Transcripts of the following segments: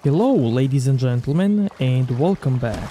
Hello, ladies and gentlemen, and welcome back.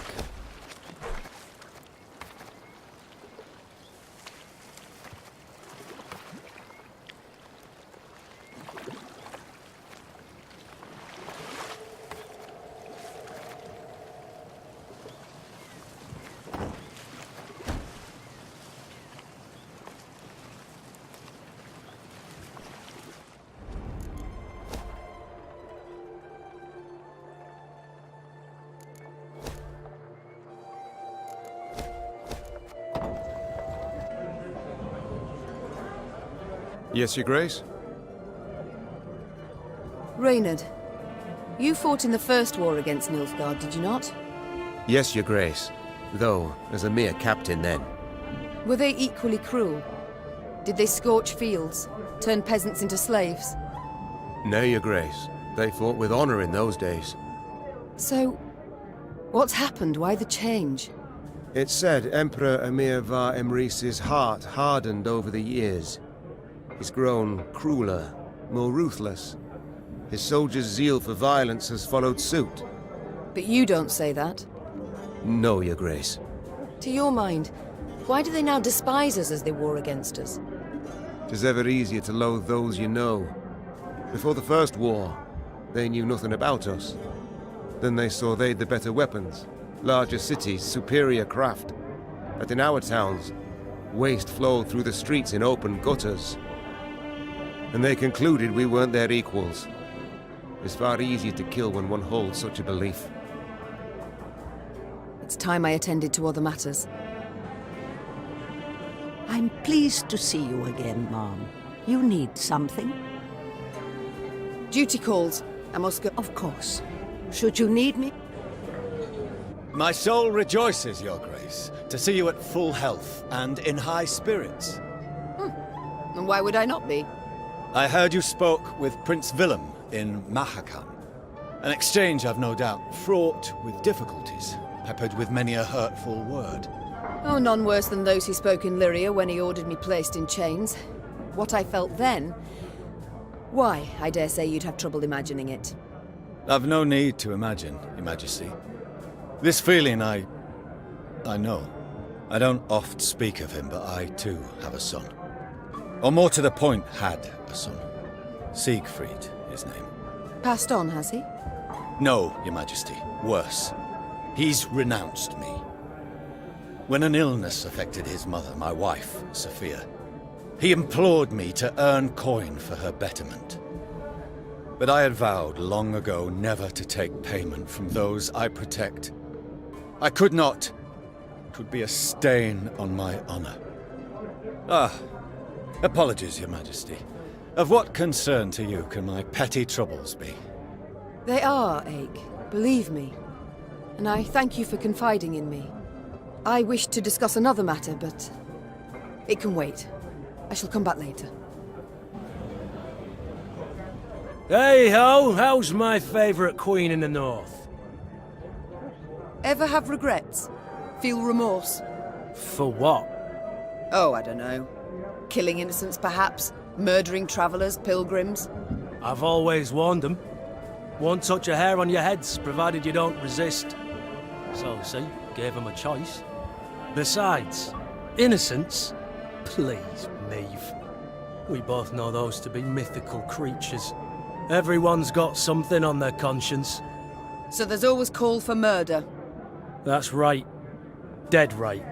Yes, Your Grace? Reynard, you fought in the first war against Nilfgaard, did you not? Yes, Your Grace. Though, as a mere captain then. Were they equally cruel? Did they scorch fields, turn peasants into slaves? No, Your Grace. They fought with honor in those days. So, what's happened? Why the change? It's said Emperor Emir var Emrys's heart hardened over the years. He's grown crueler, more ruthless. His soldiers' zeal for violence has followed suit. But you don't say that. No, Your Grace. To your mind, why do they now despise us as they war against us? 'Tis ever easier to loathe those you know. Before the first war, they knew nothing about us. Then they saw they'd the better weapons, larger cities, superior craft. That in our towns, waste flowed through the streets in open gutters. And they concluded we weren't their equals. It's far easier to kill when one holds such a belief. It's time I attended to other matters. I'm pleased to see you again, Mom. You need something? Duty calls. I must go. Of course. Should you need me? My soul rejoices, Your Grace, to see you at full health and in high spirits. And why would I not be? I heard you spoke with Prince Willem in Mahakam. An exchange, I've no doubt, fraught with difficulties, peppered with many a hurtful word. Oh, none worse than those he spoke in Lyria when he ordered me placed in chains. What I felt then... Why, I dare say you'd have trouble imagining it. I've no need to imagine, Your Majesty. This feeling I know. I don't oft speak of him, but I too have a son. Or more to the point, had a son. Siegfried, his name. Passed on, has he? No, Your Majesty. Worse. He's renounced me. When an illness affected his mother, my wife, Sophia, he implored me to earn coin for her betterment. But I had vowed long ago never to take payment from those I protect. I could not. It would be a stain on my honor. Apologies, Your Majesty. Of what concern to you can my petty troubles be? They are, Ache. Believe me. And I thank you for confiding in me. I wish to discuss another matter, but... it can wait. I shall come back later. Hey-ho, how's my favourite queen in the north? Ever have regrets? Feel remorse? For what? Oh, I don't know. Killing innocents, perhaps? Murdering travellers, pilgrims? I've always warned them. Won't touch a hair on your heads, provided you don't resist. So, see, gave them a choice. Besides, innocents? Please, Maeve. We both know those to be mythical creatures. Everyone's got something on their conscience. So there's always call for murder? That's right. Dead right.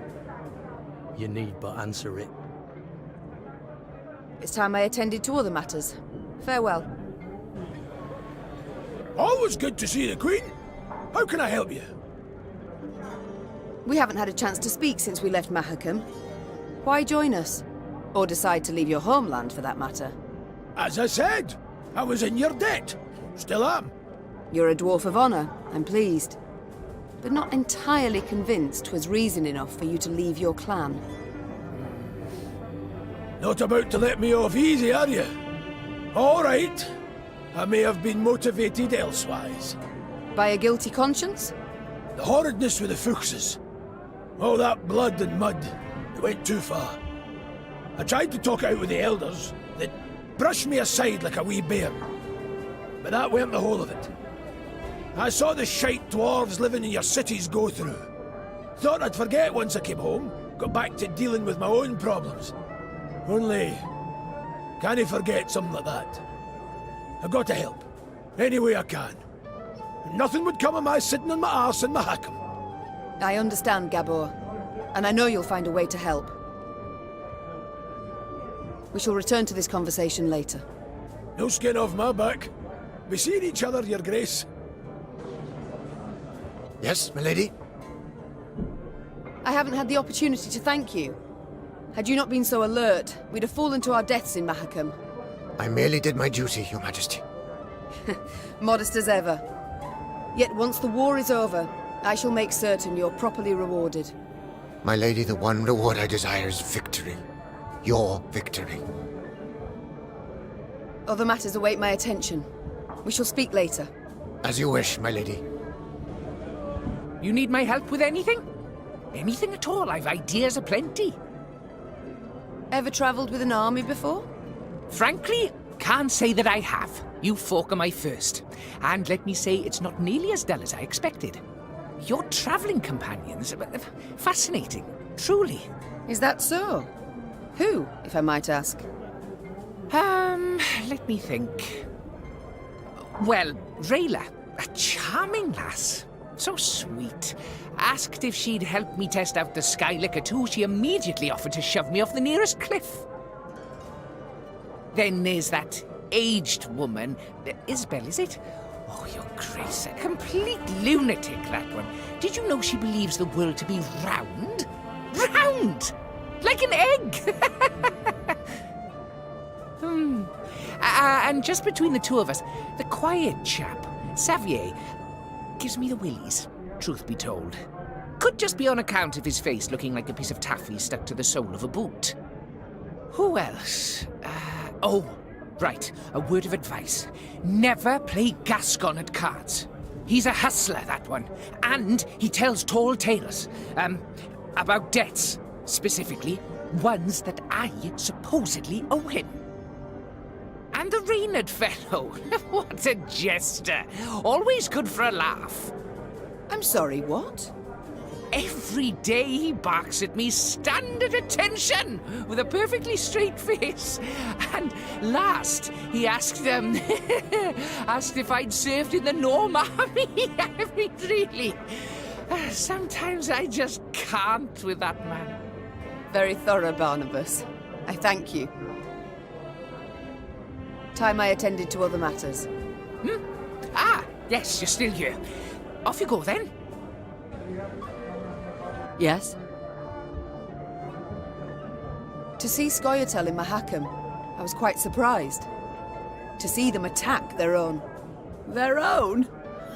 You need but answer it. It's time I attended to other matters. Farewell. Always good to see the Queen. How can I help you? We haven't had a chance to speak since we left Mahakam. Why join us? Or decide to leave your homeland, for that matter? As I said, I was in your debt. Still am. You're a dwarf of honor, I'm pleased. But not entirely convinced 'twas reason enough for you to leave your clan. Not about to let me off easy, are you? All right. I may have been motivated elsewise. By a guilty conscience? The horridness with the Fuchses. All that blood and mud. It went too far. I tried to talk out with the elders. They'd brushed me aside like a wee bear. But that weren't the whole of it. I saw the shite dwarves living in your cities go through. Thought I'd forget once I came home. Got back to dealing with my own problems. Only... can't I forget something like that? I've got to help. Any way I can. Nothing would come of my sitting on my arse in my hackham. I understand, Gabor. And I know you'll find a way to help. We shall return to this conversation later. No skin off my back. We seeing each other, your grace. Yes, milady? I haven't had the opportunity to thank you. Had you not been so alert, we'd have fallen to our deaths in Mahakam. I merely did my duty, your majesty. Modest as ever. Yet once the war is over, I shall make certain you're properly rewarded. My lady, the one reward I desire is victory. Your victory. Other matters await my attention. We shall speak later. As you wish, my lady. You need my help with anything? Anything at all, I've ideas aplenty. Ever travelled with an army before? Frankly, can't say that I have. You folk are my first. And let me say, it's not nearly as dull as I expected. Your travelling companions, fascinating, truly. Is that so? Who, if I might ask? Let me think. Well, Rayla, a charming lass. So sweet. Asked if she'd help me test out the Skellige too, she immediately offered to shove me off the nearest cliff. Then there's that aged woman, Isbell, is it? Oh, your grace, a complete lunatic, that one. Did you know she believes the world to be round? Round! Like an egg! And just between the two of us, the quiet chap, Xavier, gives me the willies, truth be told. Could just be on account of his face looking like a piece of taffy stuck to the sole of a boot. Who else? Oh, right, a word of advice. Never play Gascon at cards. He's a hustler, that one. And he tells tall tales. About debts, specifically, ones that I supposedly owe him. And the Reynard fellow, what a jester. Always good for a laugh. I'm sorry, what? Every day he barks at me, stand at attention, with a perfectly straight face. And last, he asked asked if I'd served in the Norm army. I mean, really, sometimes I just can't with that man. Very thorough, Barnabas. I thank you. Time I attended to other matters. Ah, yes, you're still here. Off you go, then. Yes? To see Skellige in Mahakam, I was quite surprised. To see them attack their own. Their own?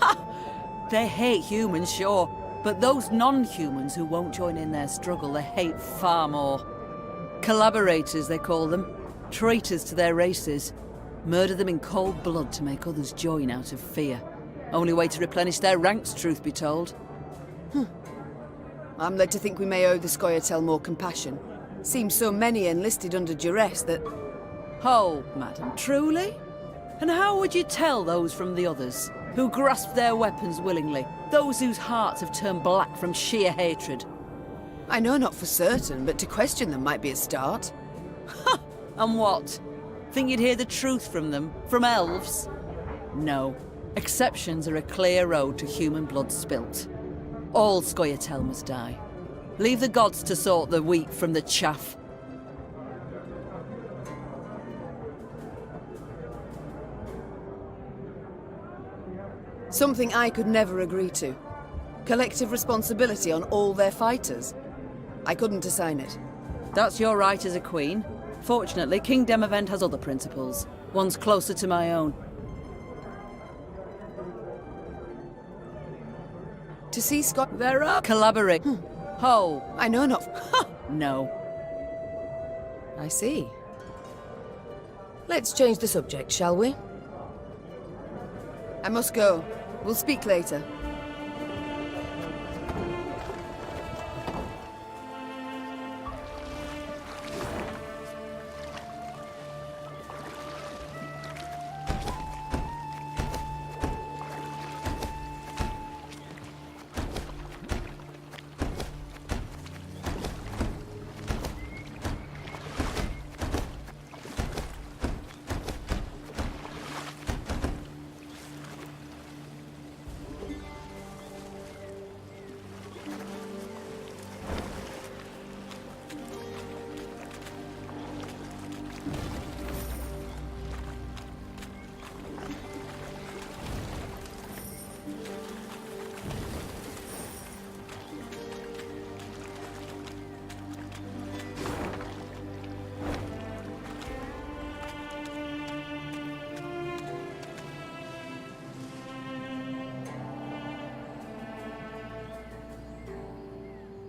Ha! They hate humans, sure, but those non-humans who won't join in their struggle, they hate far more. Collaborators, they call them. Traitors to their races. Murder them in cold blood to make others join out of fear. Only way to replenish their ranks, truth be told. I'm led to think we may owe the Skellige more compassion. Seems so many enlisted under duress that... Hold, madam, truly? And how would you tell those from the others, who grasp their weapons willingly, those whose hearts have turned black from sheer hatred? I know not for certain, but to question them might be a start. Ha! And what? Think you'd hear the truth from them? From elves? No. Exceptions are a clear road to human blood spilt. All Skellige must die. Leave the gods to sort the wheat from the chaff. Something I could never agree to. Collective responsibility on all their fighters. I couldn't assign it. That's your right as a queen. Fortunately, King Demavend has other principles. One's closer to my own. To see Scott... They're up! Collaborate. Ho! I know not... No. I see. Let's change the subject, shall we? I must go. We'll speak later.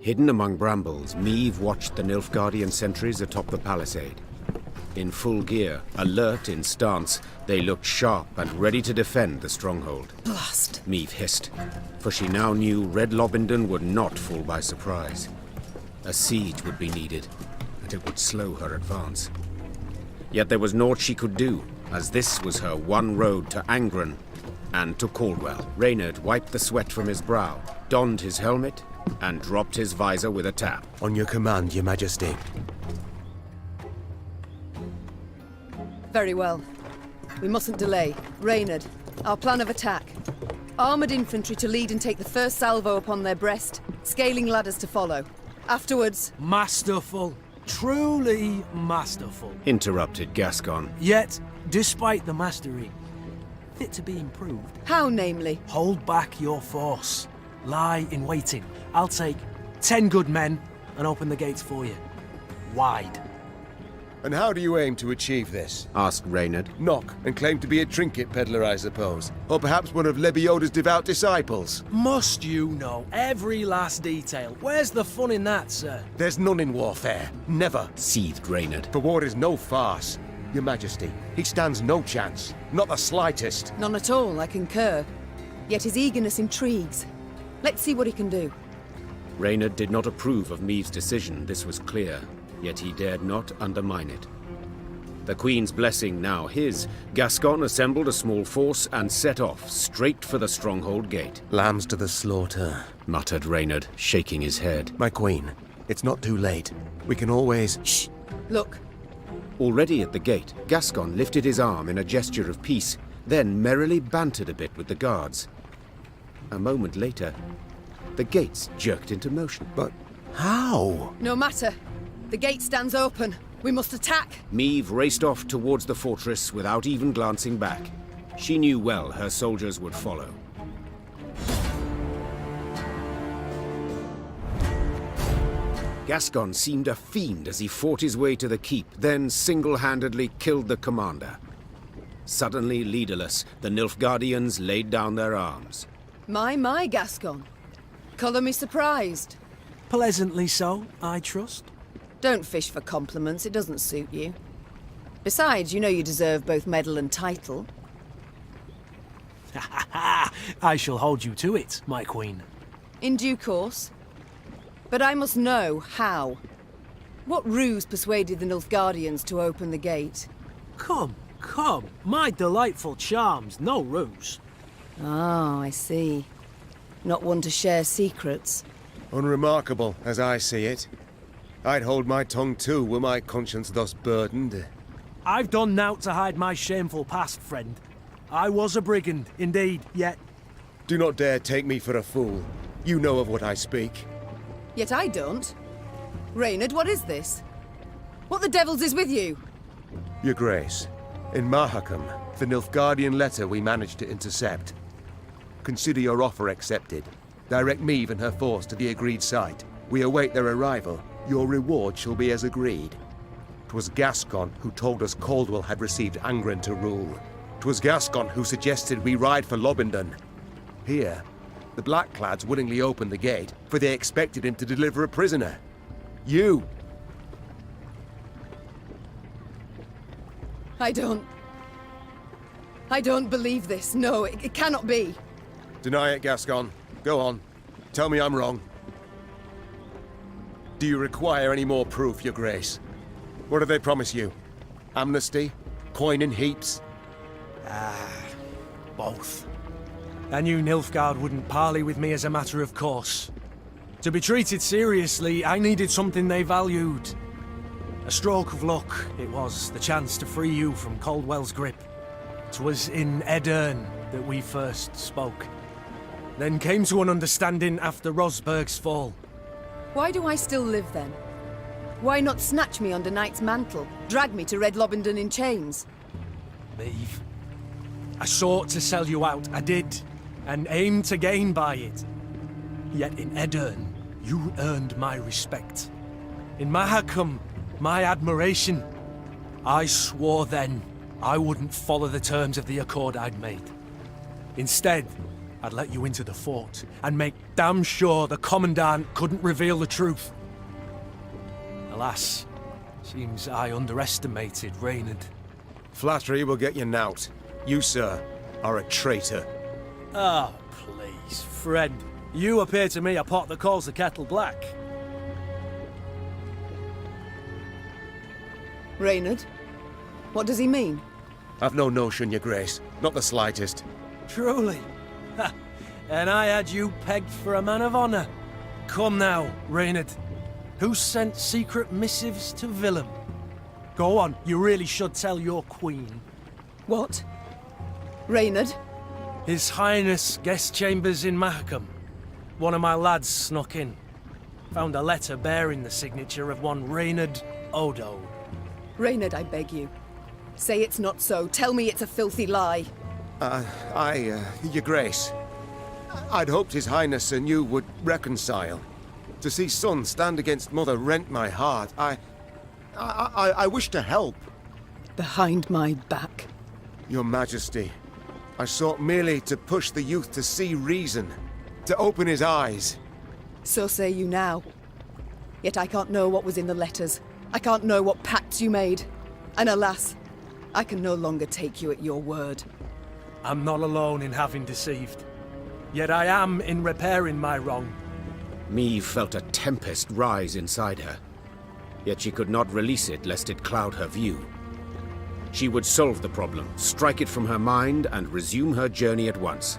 Hidden among brambles, Meve watched the Nilfgaardian sentries atop the palisade. In full gear, alert in stance, they looked sharp and ready to defend the stronghold. Blast! Meve hissed, for she now knew Redlobahin would not fall by surprise. A siege would be needed, and it would slow her advance. Yet there was naught she could do, as this was her one road to Angren and to Caldwell. Reynard wiped the sweat from his brow, donned his helmet, and dropped his visor with a tap. On your command, Your Majesty. Very well. We mustn't delay. Reynard, our plan of attack. Armoured infantry to lead and take the first salvo upon their breast, scaling ladders to follow. Afterwards... Masterful. Truly masterful. Interrupted Gascon. Yet, despite the mastery, fit to be improved. How, namely? Hold back your force. Lie in waiting. I'll take 10 good men and open the gates for you. Wide. And how do you aim to achieve this? Asked Reynard. Knock and claim to be a trinket peddler, I suppose. Or perhaps one of Lebioda's devout disciples. Must you know every last detail? Where's the fun in that, sir? There's none in warfare. Never. Seethed Reynard. For war is no farce. Your Majesty, he stands no chance. Not the slightest. None at all, I concur. Yet his eagerness intrigues. Let's see what he can do. Reynard did not approve of Meve's decision, this was clear, yet he dared not undermine it. The Queen's blessing now his, Gascon assembled a small force and set off, straight for the stronghold gate. Lambs to the slaughter, muttered Reynard, shaking his head. My Queen, it's not too late. We can always... Shh! Look. Already at the gate, Gascon lifted his arm in a gesture of peace, then merrily bantered a bit with the guards. A moment later, the gates jerked into motion. But how? No matter. The gate stands open. We must attack. Meve raced off towards the fortress without even glancing back. She knew well her soldiers would follow. Gascon seemed a fiend as he fought his way to the keep, then single-handedly killed the commander. Suddenly leaderless, the Nilfgaardians laid down their arms. My, Gascon. Colour me surprised. Pleasantly so, I trust. Don't fish for compliments, it doesn't suit you. Besides, you know you deserve both medal and title. I shall hold you to it, my queen. In due course. But I must know how. What ruse persuaded the Nilfgaardians to open the gate? Come, my delightful charms, no ruse. Ah, I see. Not one to share secrets. Unremarkable, as I see it. I'd hold my tongue too, were my conscience thus burdened. I've done naught to hide my shameful past, friend. I was a brigand, indeed, yet... Do not dare take me for a fool. You know of what I speak. Yet I don't. Reynard, what is this? What the devils is with you? Your Grace, in Mahakam, the Nilfgaardian letter we managed to intercept. Consider your offer accepted. Direct Meve and her force to the agreed site. We await their arrival. Your reward shall be as agreed. 'Twas Gascon who told us Caldwell had received Angren to rule. 'Twas Gascon who suggested we ride for Lobinden. Here, the Blackclads willingly opened the gate, for they expected him to deliver a prisoner. You! I don't believe this. No, it cannot be. Deny it, Gascon. Go on. Tell me I'm wrong. Do you require any more proof, Your Grace? What do they promise you? Amnesty? Coin in heaps? Both. I knew Nilfgaard wouldn't parley with me as a matter of course. To be treated seriously, I needed something they valued. A stroke of luck, it was, the chance to free you from Caldwell's grip. 'Twas in Edern that we first spoke. Then came to an understanding after Rosberg's fall. Why do I still live then? Why not snatch me under Knight's mantle, drag me to Redlobahin in chains? Meve. I sought to sell you out, I did. and aimed to gain by it. Yet in Edirn, you earned my respect. In Mahakam, my admiration. I swore then I wouldn't follow the terms of the accord I'd made. Instead, I'd let you into the fort and make damn sure the Commandant couldn't reveal the truth. Alas, seems I underestimated Reynard. Flattery will get you knout. You, sir, are a traitor. Ah, please, friend. You appear to me a pot that calls the kettle black. Reynard? What does he mean? I've no notion, your grace. Not the slightest. Truly? Ha! And I had you pegged for a man of honor. Come now, Reynard. Who sent secret missives to Willem? Go on, you really should tell your queen. What? Reynard? His Highness guest chambers in Mahakam. One of my lads snuck in. Found a letter bearing the signature of one Reynard Odo. Reynard, I beg you. Say it's not so. Tell me it's a filthy lie. Your grace. I'd hoped His Highness and you would reconcile. To see son stand against mother rent my heart. I wish to help. Behind my back. Your Majesty, I sought merely to push the youth to see reason, to open his eyes. So say you now. Yet I can't know what was in the letters. I can't know what pacts you made. And alas, I can no longer take you at your word. I'm not alone in having deceived. Yet I am in repairing my wrong. Meve felt a tempest rise inside her. Yet she could not release it lest it cloud her view. She would solve the problem, strike it from her mind, and resume her journey at once.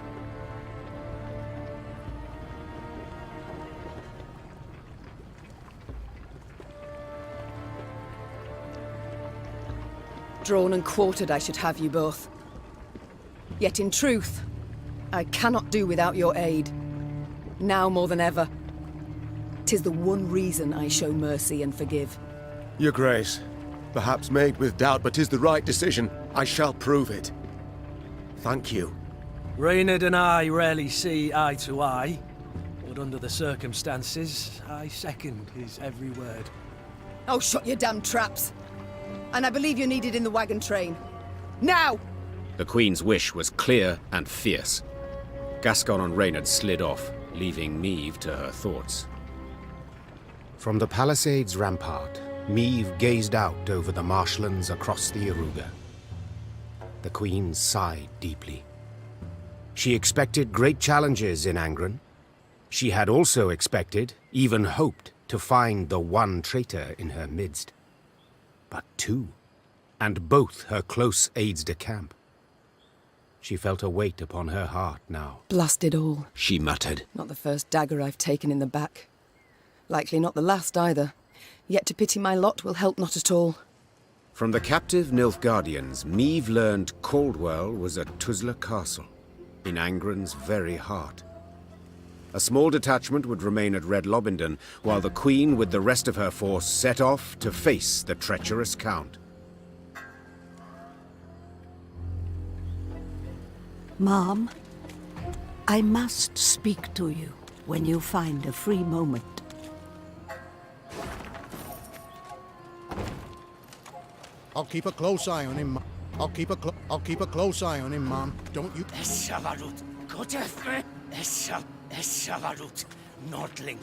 Drawn and quartered I should have you both. Yet in truth, I cannot do without your aid. Now more than ever. 'Tis the one reason I show mercy and forgive. Your grace, perhaps made with doubt, but 'tis the right decision. I shall prove it. Thank you. Reynard and I rarely see eye to eye, but under the circumstances, I second his every word. Oh, shut your damn traps! And I believe you're needed in the wagon train. Now! The Queen's wish was clear and fierce. Gascon and Reynard slid off, leaving Meve to her thoughts. From the palisade's rampart, Meve gazed out over the marshlands across the Yoruba. The Queen sighed deeply. She expected great challenges in Angren. She had also expected, even hoped, to find the one traitor in her midst. But two, and both her close aides-de-camp. She felt a weight upon her heart now. Blast it all. She muttered. Not the first dagger I've taken in the back. Likely not the last either. Yet to pity my lot will help not at all. From the captive Nilfgaardians, Meve learned Caldwell was at Tuzla Castle, in Angren's very heart. A small detachment would remain at Redlobahin, while the Queen with the rest of her force set off to face the treacherous Count. Mom, I must speak to you when you find a free moment. I'll keep a close eye on him. I'll keep a close eye on him, Mom. Don't you? Nordling.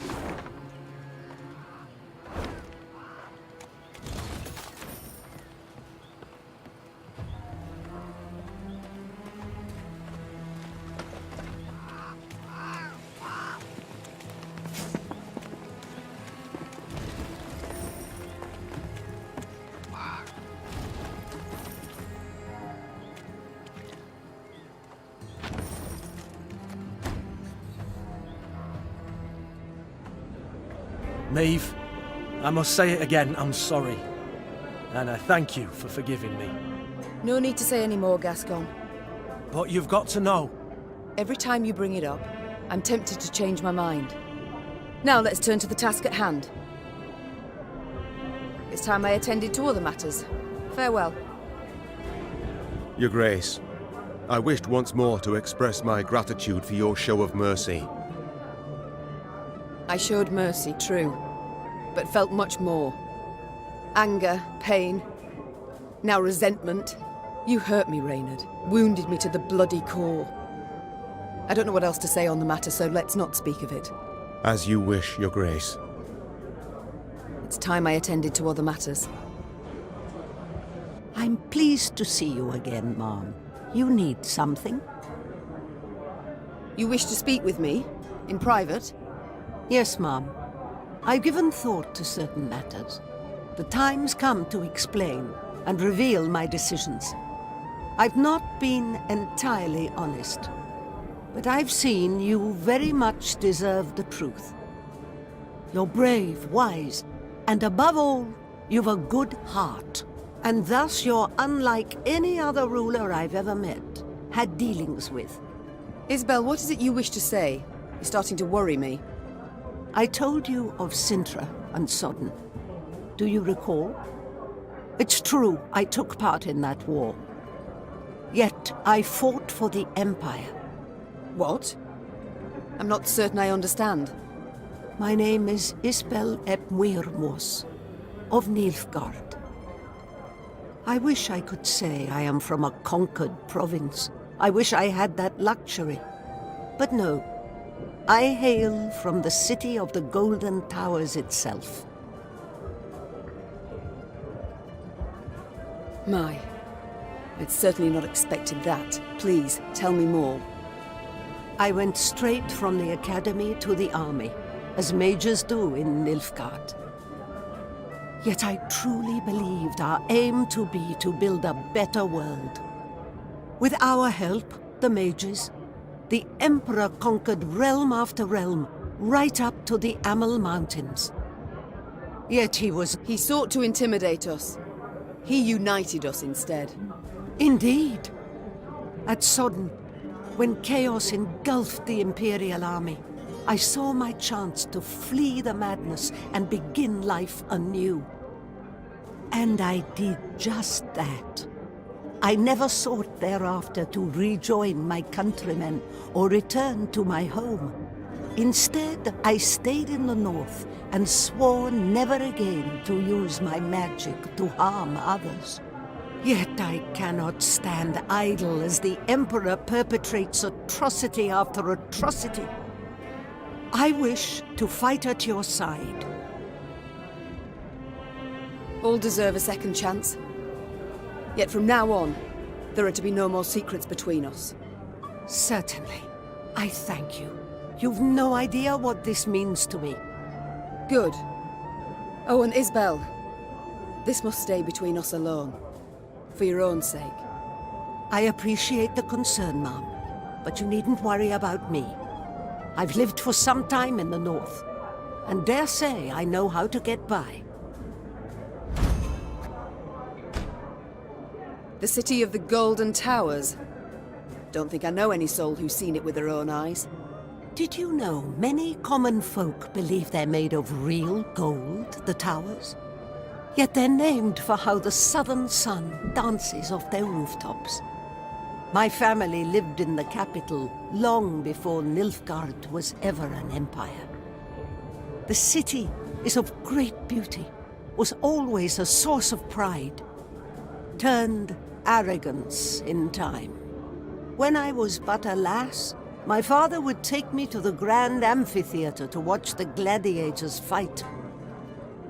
Maeve, I must say it again, I'm sorry. And I thank you for forgiving me. No need to say any more, Gascon. But you've got to know. Every time you bring it up, I'm tempted to change my mind. Now let's turn to the task at hand. It's time I attended to other matters. Farewell. Your grace, I wished once more to express my gratitude for your show of mercy. I showed mercy, true, but felt much more. Anger, pain, now resentment. You hurt me, Reynard. Wounded me to the bloody core. I don't know what else to say on the matter, so let's not speak of it. As you wish, Your Grace. It's time I attended to other matters. I'm pleased to see you again, Mom. You need something? You wish to speak with me? In private? Yes, Mom. I've given thought to certain matters. The time's come to explain and reveal my decisions. I've not been entirely honest, but I've seen you very much deserve the truth. You're brave, wise, and above all, you've a good heart. And thus you're unlike any other ruler I've ever met, had dealings with. Isbell, what is it you wish to say? You're starting to worry me. I told you of Sintra and Sodden. Do you recall? It's true, I took part in that war. Yet I fought for the Empire. What? I'm not certain I understand. My name is Isbell ep Muirmos, of Nilfgaard. I wish I could say I am from a conquered province. I wish I had that luxury. But no, I hail from the city of the Golden Towers itself. My, I'd certainly not expected that. Please, tell me more. I went straight from the academy to the army, as mages do in Nilfgaard. Yet I truly believed our aim to be to build a better world. With our help, the mages, the Emperor conquered realm after realm, right up to the Amel Mountains. Yet he sought to intimidate us. He united us instead. Indeed. At Sodden, when chaos engulfed the Imperial army, I saw my chance to flee the madness and begin life anew. And I did just that. I never sought thereafter to rejoin my countrymen or return to my home. Instead, I stayed in the north and swore never again to use my magic to harm others. Yet I cannot stand idle as the Emperor perpetrates atrocity after atrocity. I wish to fight at your side. All deserve a second chance. Yet from now on, there are to be no more secrets between us. Certainly. I thank you. You've no idea what this means to me. Good. Oh, and Isbell, this must stay between us alone. For your own sake. I appreciate the concern, Mom, but you needn't worry about me. I've lived for some time in the north, and dare say I know how to get by. The city of the Golden Towers. Don't think I know any soul who's seen it with their own eyes. Did you know many common folk believe they're made of real gold, the towers? Yet they're named for how the southern sun dances off their rooftops. My family lived in the capital long before Nilfgaard was ever an empire. The city is of great beauty, was always a source of pride, turned arrogance in time. When I was but a lass, my father would take me to the grand amphitheater to watch the gladiators fight.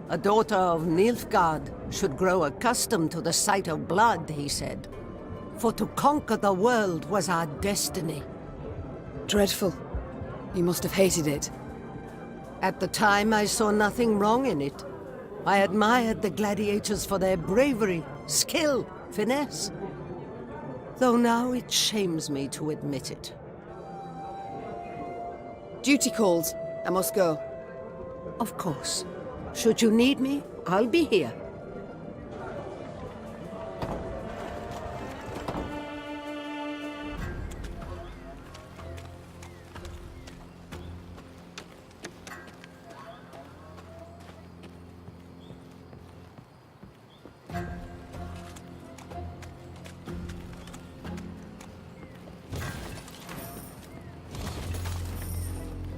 A daughter of Nilfgaard should grow accustomed to the sight of blood, he said. For to conquer the world was our destiny. Dreadful. You must have hated it. At the time, I saw nothing wrong in it. I admired the gladiators for their bravery, skill, finesse. Though now it shames me to admit it. Duty calls. I must go. Of course. Should you need me, I'll be here.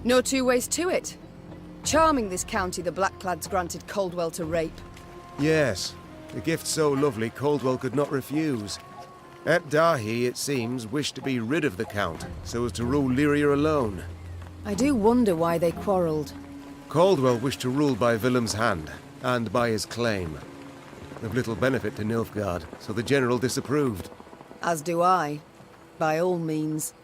No two ways to it. Charming this county the Blackclads granted Caldwell to rape. Yes, a gift so lovely Caldwell could not refuse. At Dahi, it seems, wished to be rid of the Count, so as to rule Lyria alone. I do wonder why they quarrelled. Caldwell wished to rule by Willem's hand, and by his claim. Of little benefit to Nilfgaard, so the general disapproved. As do I. By all means.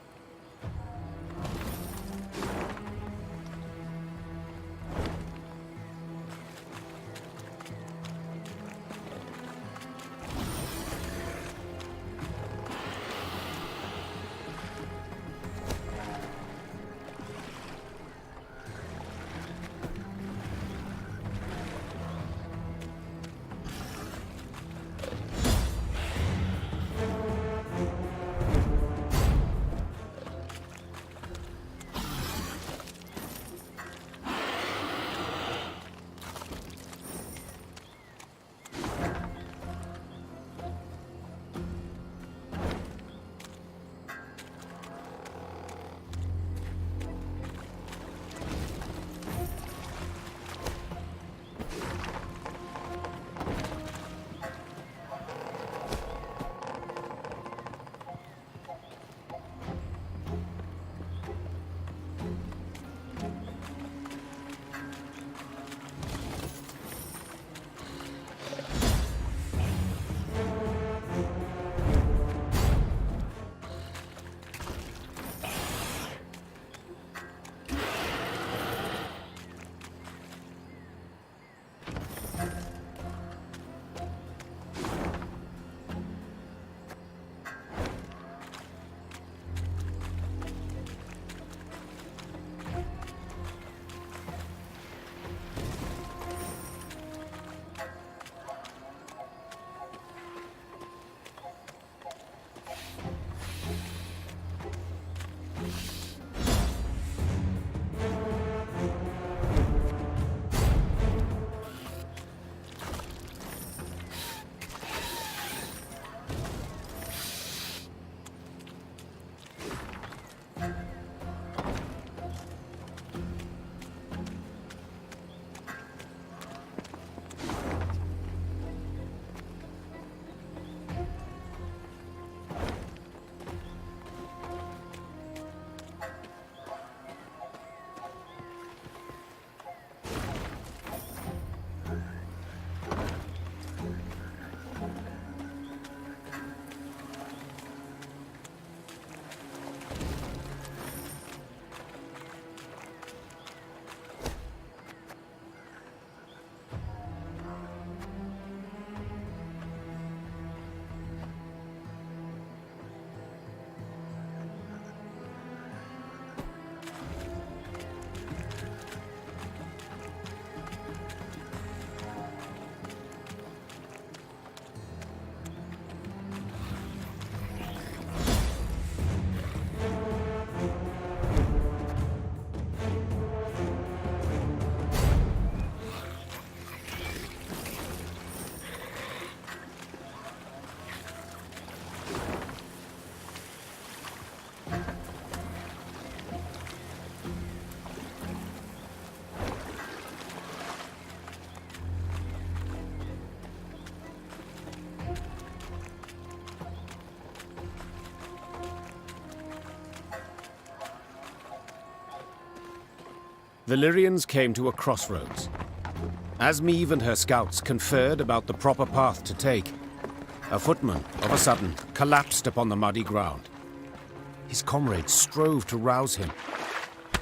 The Lyrians came to a crossroads. As Meve and her scouts conferred about the proper path to take, a footman, of a sudden, collapsed upon the muddy ground. His comrades strove to rouse him.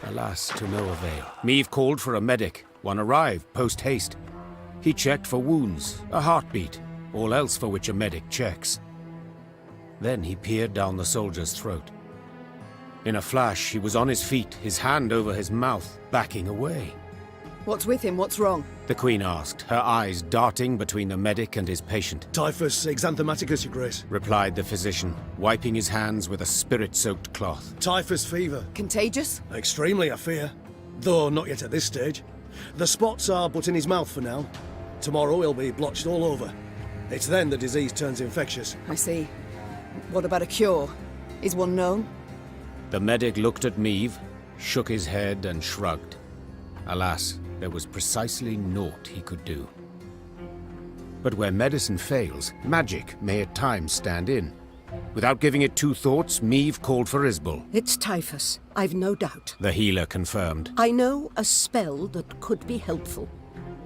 Alas, to no avail. Meve called for a medic. One arrived post-haste. He checked for wounds, a heartbeat, all else for which a medic checks. Then he peered down the soldier's throat. In a flash, he was on his feet, his hand over his mouth, backing away. What's with him? What's wrong? The Queen asked, her eyes darting between the medic and his patient. Typhus exanthematicus, Your Grace. Replied the physician, wiping his hands with a spirit-soaked cloth. Typhus fever. Contagious? Extremely, I fear. Though not yet at this stage. The spots are but in his mouth for now. Tomorrow he'll be blotched all over. It's then the disease turns infectious. I see. What about a cure? Is one known? The medic looked at Meve, shook his head and shrugged. Alas, there was precisely naught he could do. But where medicine fails, magic may at times stand in. Without giving it two thoughts, Meve called for Isbell. It's Typhus, I've no doubt. The healer confirmed. I know a spell that could be helpful.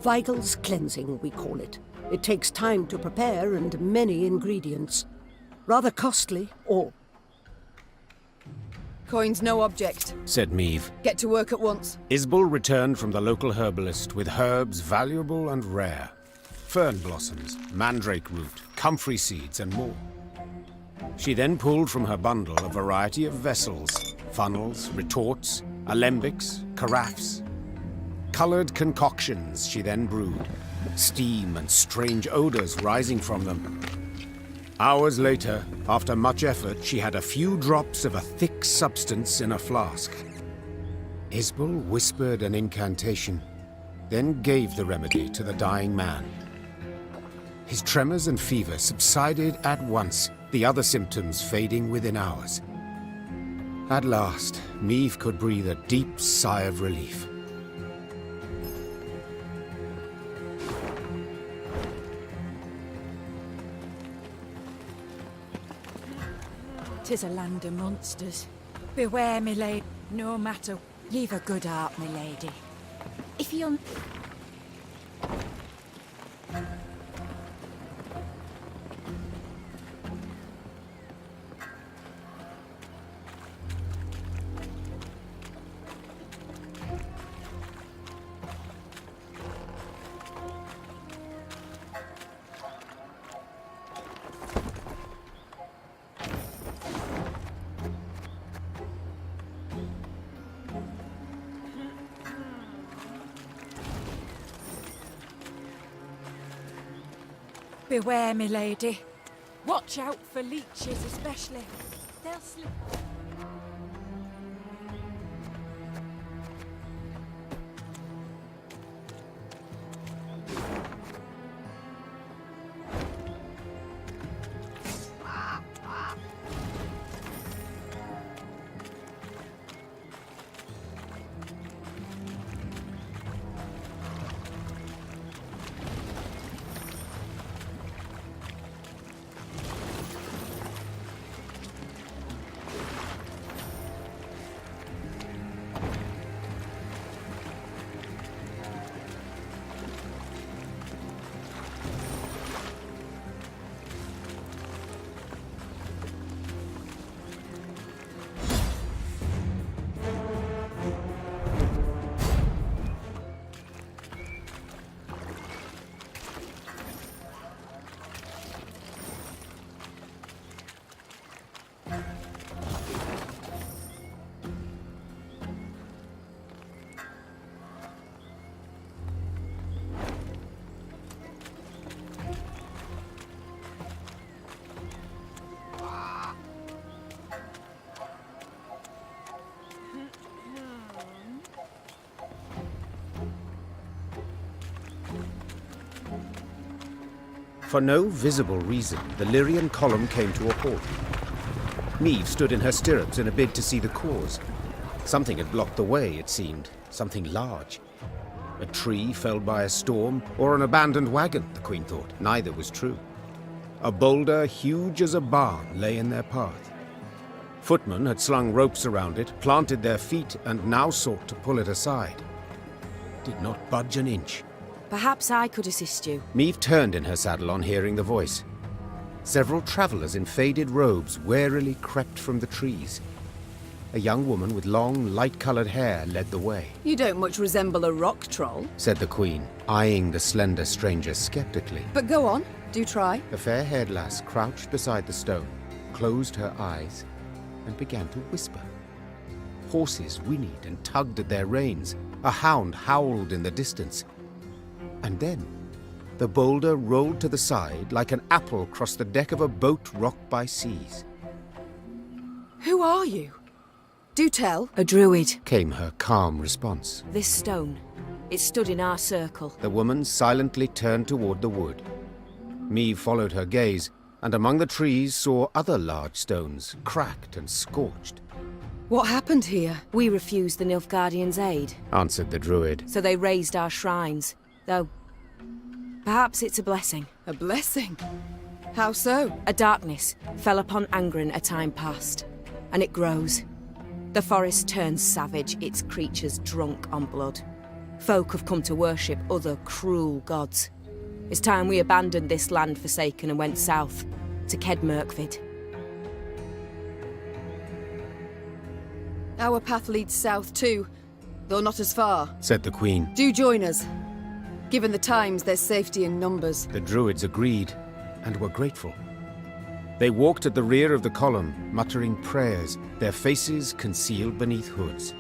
Vigal's cleansing, we call it. It takes time to prepare and many ingredients. Rather costly, or... Coin's no object. Said Meve. Get to work at once. Isbell returned from the local herbalist with herbs valuable and rare. Fern blossoms, mandrake root, comfrey seeds, and more. She then pulled from her bundle a variety of vessels, funnels, retorts, alembics, carafes. Coloured concoctions she then brewed, steam and strange odours rising from them. Hours later, after much effort, she had a few drops of a thick substance in a flask. Isbell whispered an incantation, then gave the remedy to the dying man. His tremors and fever subsided at once, the other symptoms fading within hours. At last, Meve could breathe a deep sigh of relief. 'Tis a land of monsters. Beware, me lady. No matter. Ye've a good heart, me lady. If you're... Beware, me lady. Watch out for leeches, especially. They'll slip. For no visible reason, the Lyrian column came to a halt. Meve stood in her stirrups in a bid to see the cause. Something had blocked the way, it seemed. Something large. A tree felled by a storm, or an abandoned wagon, the Queen thought. Neither was true. A boulder huge as a barn lay in their path. Footmen had slung ropes around it, planted their feet, and now sought to pull it aside. It did not budge an inch. Perhaps I could assist you. Meve turned in her saddle on hearing the voice. Several travellers in faded robes warily crept from the trees. A young woman with long, light-coloured hair led the way. You don't much resemble a rock troll, said the Queen, eyeing the slender stranger skeptically. but go on, do try. The fair-haired lass crouched beside the stone, closed her eyes, and began to whisper. Horses whinnied and tugged at their reins. A hound howled in the distance. And then, the boulder rolled to the side like an apple across the deck of a boat rocked by seas. Who are you? Do tell. A druid. Came her calm response. This stone. It stood in our circle. The woman silently turned toward the wood. Meve followed her gaze, and among the trees saw other large stones, cracked and scorched. What happened here? We refused the Nilfgaardians' aid, answered the Druid. so they raised our shrines. Though, perhaps it's a blessing. A blessing? How so? A darkness fell upon Angren a time past, and it grows. The forest turns savage, its creatures drunk on blood. Folk have come to worship other cruel gods. It's time we abandoned this land Forsaken and went south, to Kedmerkvid. Our path leads south too, though not as far. Said the Queen. Do join us. Given the times, there's safety in numbers. The Druids agreed, and were grateful. They walked at the rear of the column, muttering prayers, their faces concealed beneath hoods.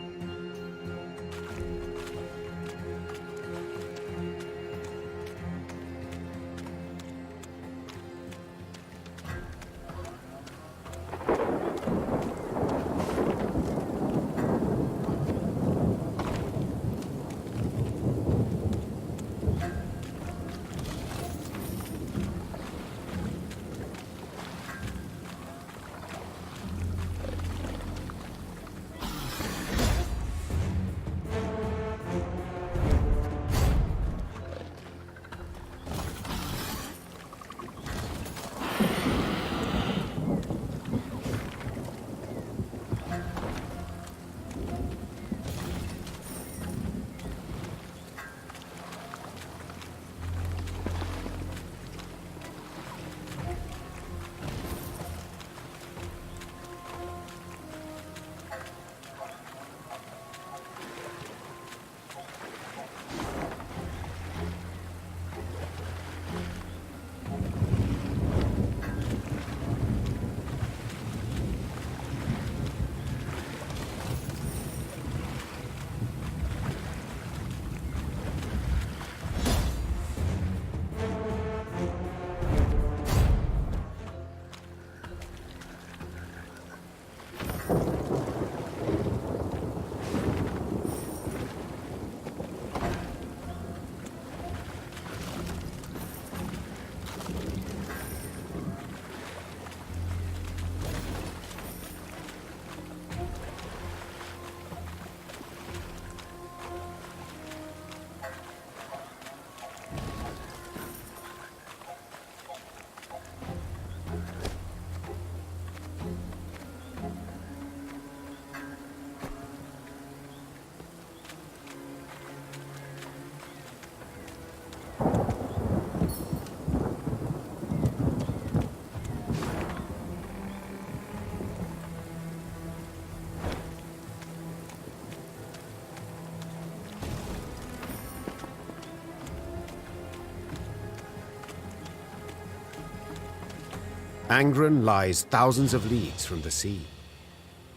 Angren lies thousands of leagues from the sea.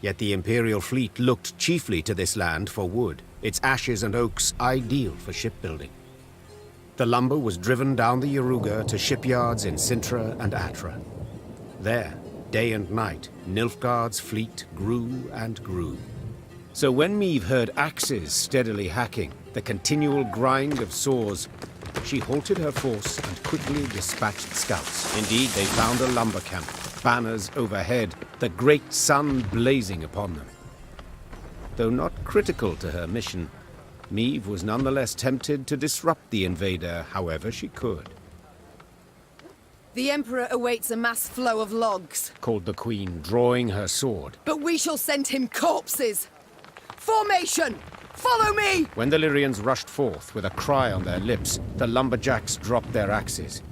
Yet the Imperial fleet looked chiefly to this land for wood, its ashes and oaks ideal for shipbuilding. The lumber was driven down the Yoruba to shipyards in Sintra and Atra. There, day and night, Nilfgaard's fleet grew and grew. So when Meve heard axes steadily hacking, the continual grind of saws, she halted her force and quickly dispatched scouts. Indeed, they found a lumber camp, banners overhead, the great sun blazing upon them. Though not critical to her mission, Meve was nonetheless tempted to disrupt the invader however she could. The Emperor awaits a mass flow of logs, Called the Queen, drawing her sword. but we shall send him corpses! Formation! Follow me! When the Lyrians rushed forth with a cry on their lips, the lumberjacks dropped their axes.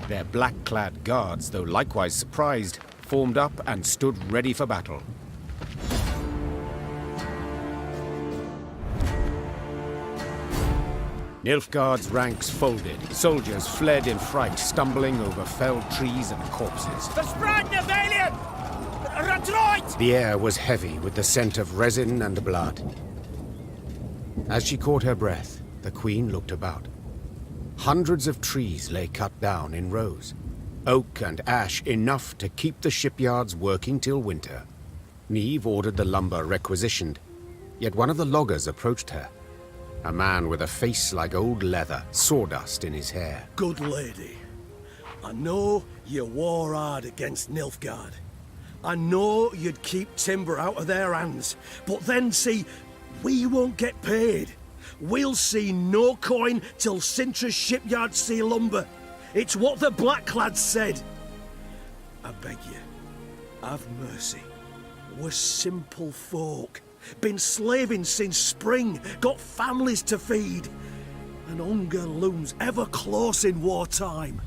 Their black-clad guards, though likewise surprised, formed up and stood ready for battle. Nilfgaard's ranks folded. Soldiers fled in fright, stumbling over felled trees and corpses. The air was heavy with the scent of resin and blood. As she caught her breath, the Queen looked about. Hundreds of trees lay cut down in rows. Oak and ash enough to keep the shipyards working till winter. Meve ordered the lumber requisitioned, yet one of the loggers approached her. A man with a face like old leather, sawdust in his hair. Good lady, I know you war hard against Nilfgaard, I know you'd keep timber out of their hands, but then see, we won't get paid. We'll see no coin till Sintra's shipyards see lumber. It's what the Blacklads said. I beg you, have mercy. We're simple folk. Been slaving since spring, got families to feed. And hunger looms ever close in wartime.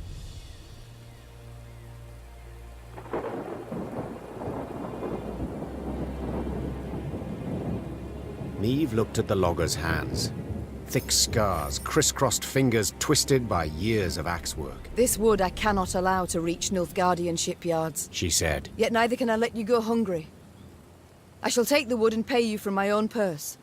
Niamh looked at the logger's hands. Thick scars, crisscrossed fingers twisted by years of axe work. This wood I cannot allow to reach Nilfgaardian shipyards, she said. Yet neither can I let you go hungry. I shall take the wood and pay you from my own purse.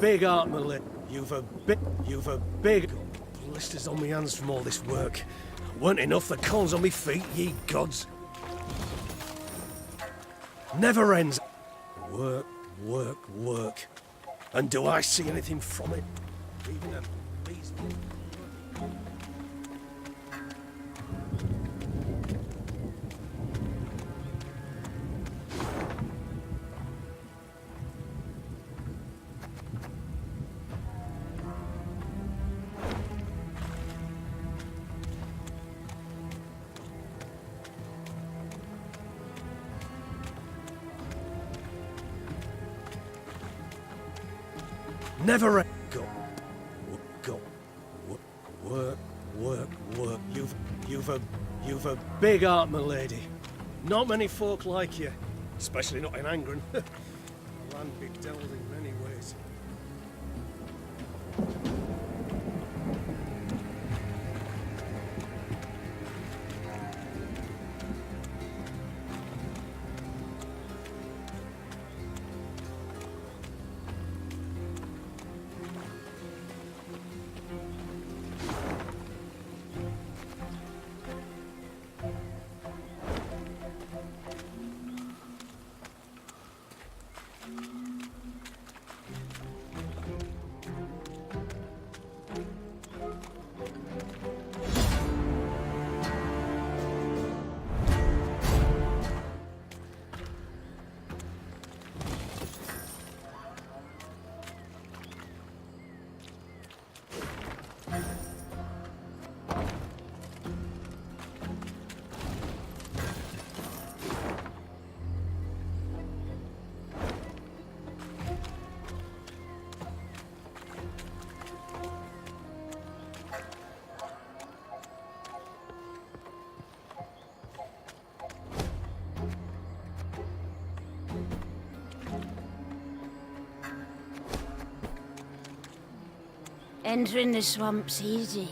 Big heart, my lad. You've a big blisters on me hands from all this work. Weren't enough the corns on me feet, ye gods. Never ends. Work, work, work. And do I see anything from it? Even a bee's... Never end. Go. Work, work, work. You've a big heart, my lady. Not many folk like you, especially not in Angren. Land bedeviled in many ways. Entering the swamp's easy.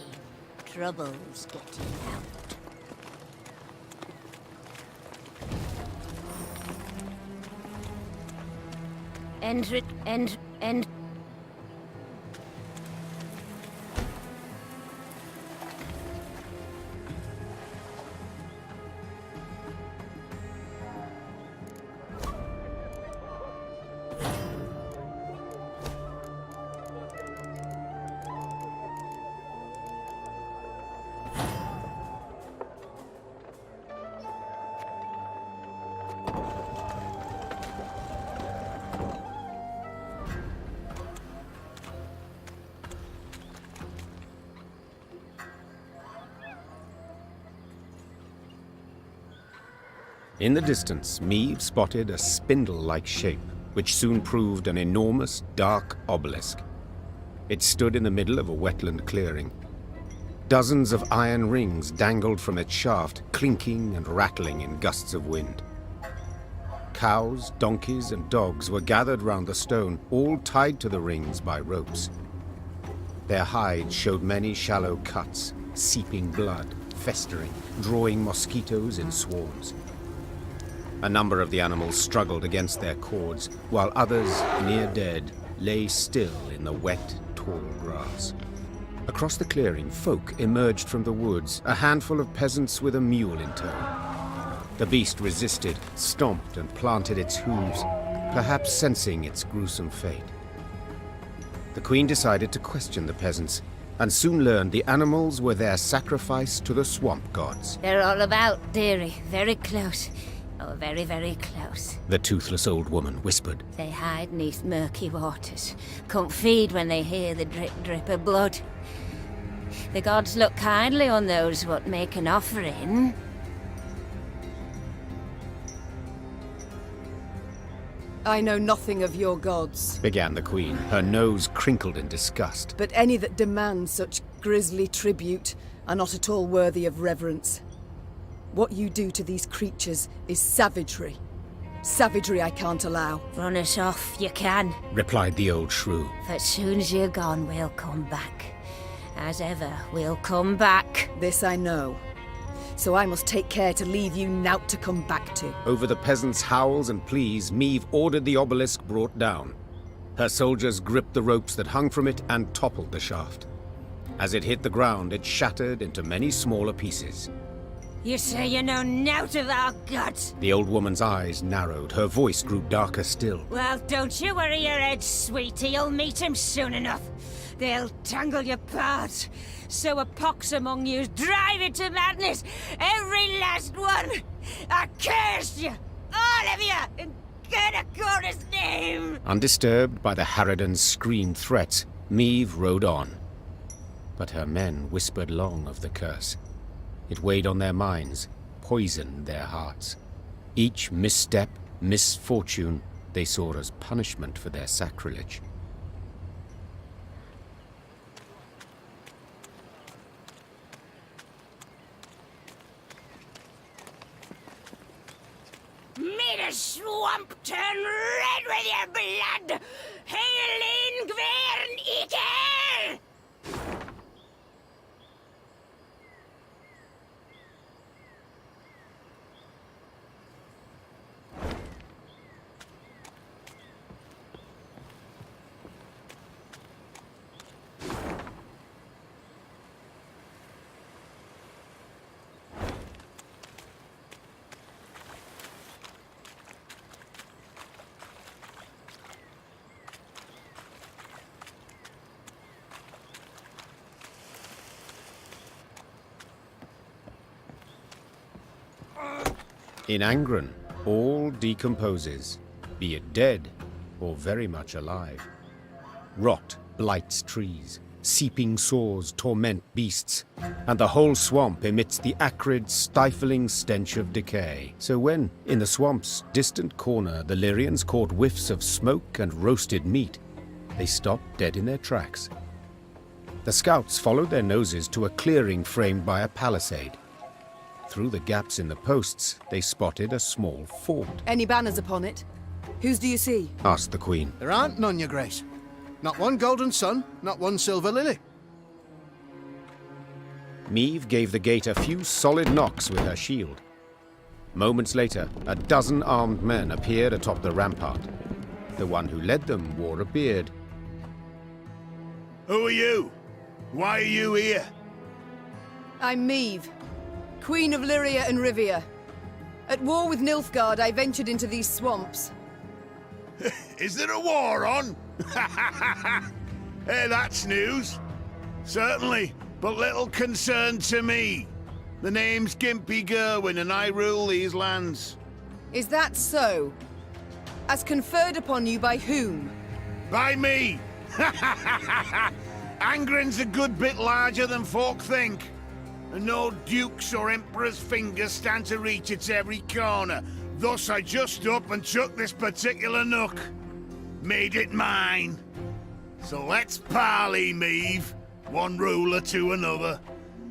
Trouble's getting out. Enter it, and. In the distance, Niamh spotted a spindle-like shape, which soon proved an enormous, dark obelisk. It stood in the middle of a wetland clearing. Dozens of iron rings dangled from its shaft, clinking and rattling in gusts of wind. Cows, donkeys, and dogs were gathered round the stone, all tied to the rings by ropes. Their hides showed many shallow cuts, seeping blood, festering, drawing mosquitoes in swarms. A number of the animals struggled against their cords, while others, near dead, lay still in the wet, tall grass. Across the clearing, folk emerged from the woods, a handful of peasants with a mule in tow. The beast resisted, stomped and planted its hooves, perhaps sensing its gruesome fate. The queen decided to question the peasants, and soon learned the animals were their sacrifice to the swamp gods. They're all about, dearie. Very close. Oh, very, very close. The toothless old woman whispered. They hide neath murky waters. Can't feed when they hear the drip of blood. The gods look kindly on those what make an offering. I know nothing of your gods. Began the queen, her nose crinkled in disgust. But any that demand such grisly tribute are not at all worthy of reverence. What you do to these creatures is savagery. Savagery I can't allow. Run us off, you can. Replied the old shrew. But soon as you're gone, we'll come back. As ever, we'll come back. This I know. So I must take care to leave you naught to come back to. Over the peasants' howls and pleas, Meve ordered the obelisk brought down. Her soldiers gripped the ropes that hung from it and toppled the shaft. As it hit the ground, it shattered into many smaller pieces. You say you know naught of our gods? The old woman's eyes narrowed, her voice grew darker still. Well, don't you worry your head, sweetie. You'll meet him soon enough. They'll tangle you apart. Sow a pox among you, drive you to madness. Every last one. I curse you, all of you, in Garnet Cora's name. Undisturbed by the Harridan's screamed threats, Meve rode on. But her men whispered long of the curse. It weighed on their minds, poisoned their hearts. Each misstep, misfortune, they saw as punishment for their sacrilege. May the swamp turn red with your blood! Hail Ingvern Eater! In Angren, all decomposes, be it dead or very much alive. Rot blights trees, seeping sores torment beasts, and the whole swamp emits the acrid, stifling stench of decay. So when, in the swamp's distant corner, the Lyrians caught whiffs of smoke and roasted meat, they stopped dead in their tracks. The scouts followed their noses to a clearing framed by a palisade. Through the gaps in the posts, they spotted a small fort. Any banners upon it? Whose do you see? Asked the queen. There aren't none, your grace. Not one golden sun, not one silver lily. Meve gave the gate a few solid knocks with her shield. Moments later, a dozen armed men appeared atop the rampart. The one who led them wore a beard. Who are you? Why are you here? I'm Meve, Queen of Lyria and Rivia. At war with Nilfgaard, I ventured into these swamps. Is there a war on? Hey, that's news. Certainly, but little concern to me. The name's Gimpy Gerwin, and I rule these lands. Is that so? As conferred upon you by whom? By me! Angren's a good bit larger than folk think. And no dukes or emperor's fingers stand to reach its every corner. Thus I just up and took this particular nook. Made it mine. So let's parley, Meve. One ruler to another.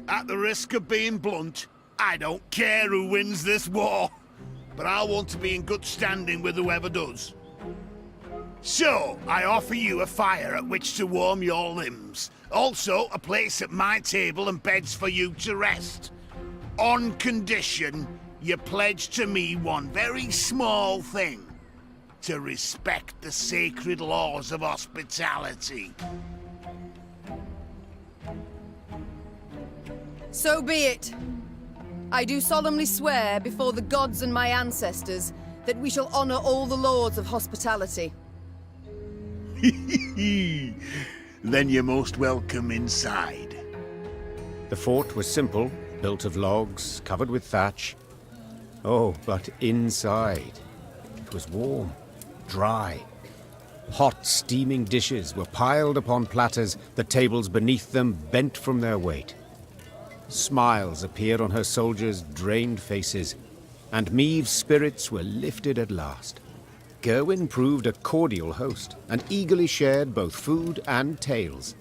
At the risk of being blunt, I don't care who wins this war. But I want to be in good standing with whoever does. So, I offer you a fire at which to warm your limbs. Also, a place at my table and beds for you to rest. On condition, you pledge to me one very small thing. To respect the sacred laws of hospitality. So be it. I do solemnly swear before the gods and my ancestors that we shall honor all the lords of hospitality. Then you're most welcome inside. The fort was simple, built of logs, covered with thatch. Oh, but inside, it was warm, dry. Hot, steaming dishes were piled upon platters, the tables beneath them bent from their weight. Smiles appeared on her soldiers' drained faces, and Maeve's spirits were lifted at last. Gerwin proved a cordial host, and eagerly shared both food and tales.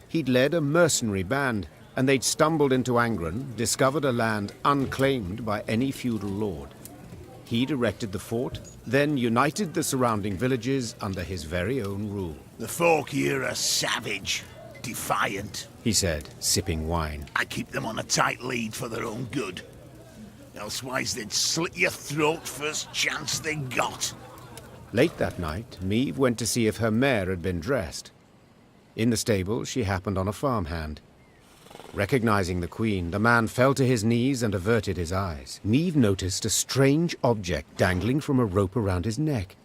He'd led a mercenary band, and they'd stumbled into Angren, discovered a land unclaimed by any feudal lord. He'd erected the fort, then united the surrounding villages under his very own rule. The folk here are savage, defiant, he said, sipping wine. I keep them on a tight lead for their own good. Elsewise they'd slit your throat first chance they got. Late that night, Maeve went to see if her mare had been dressed. In the stable, she happened on a farmhand. Recognizing the queen, the man fell to his knees and averted his eyes. Maeve noticed a strange object dangling from a rope around his neck.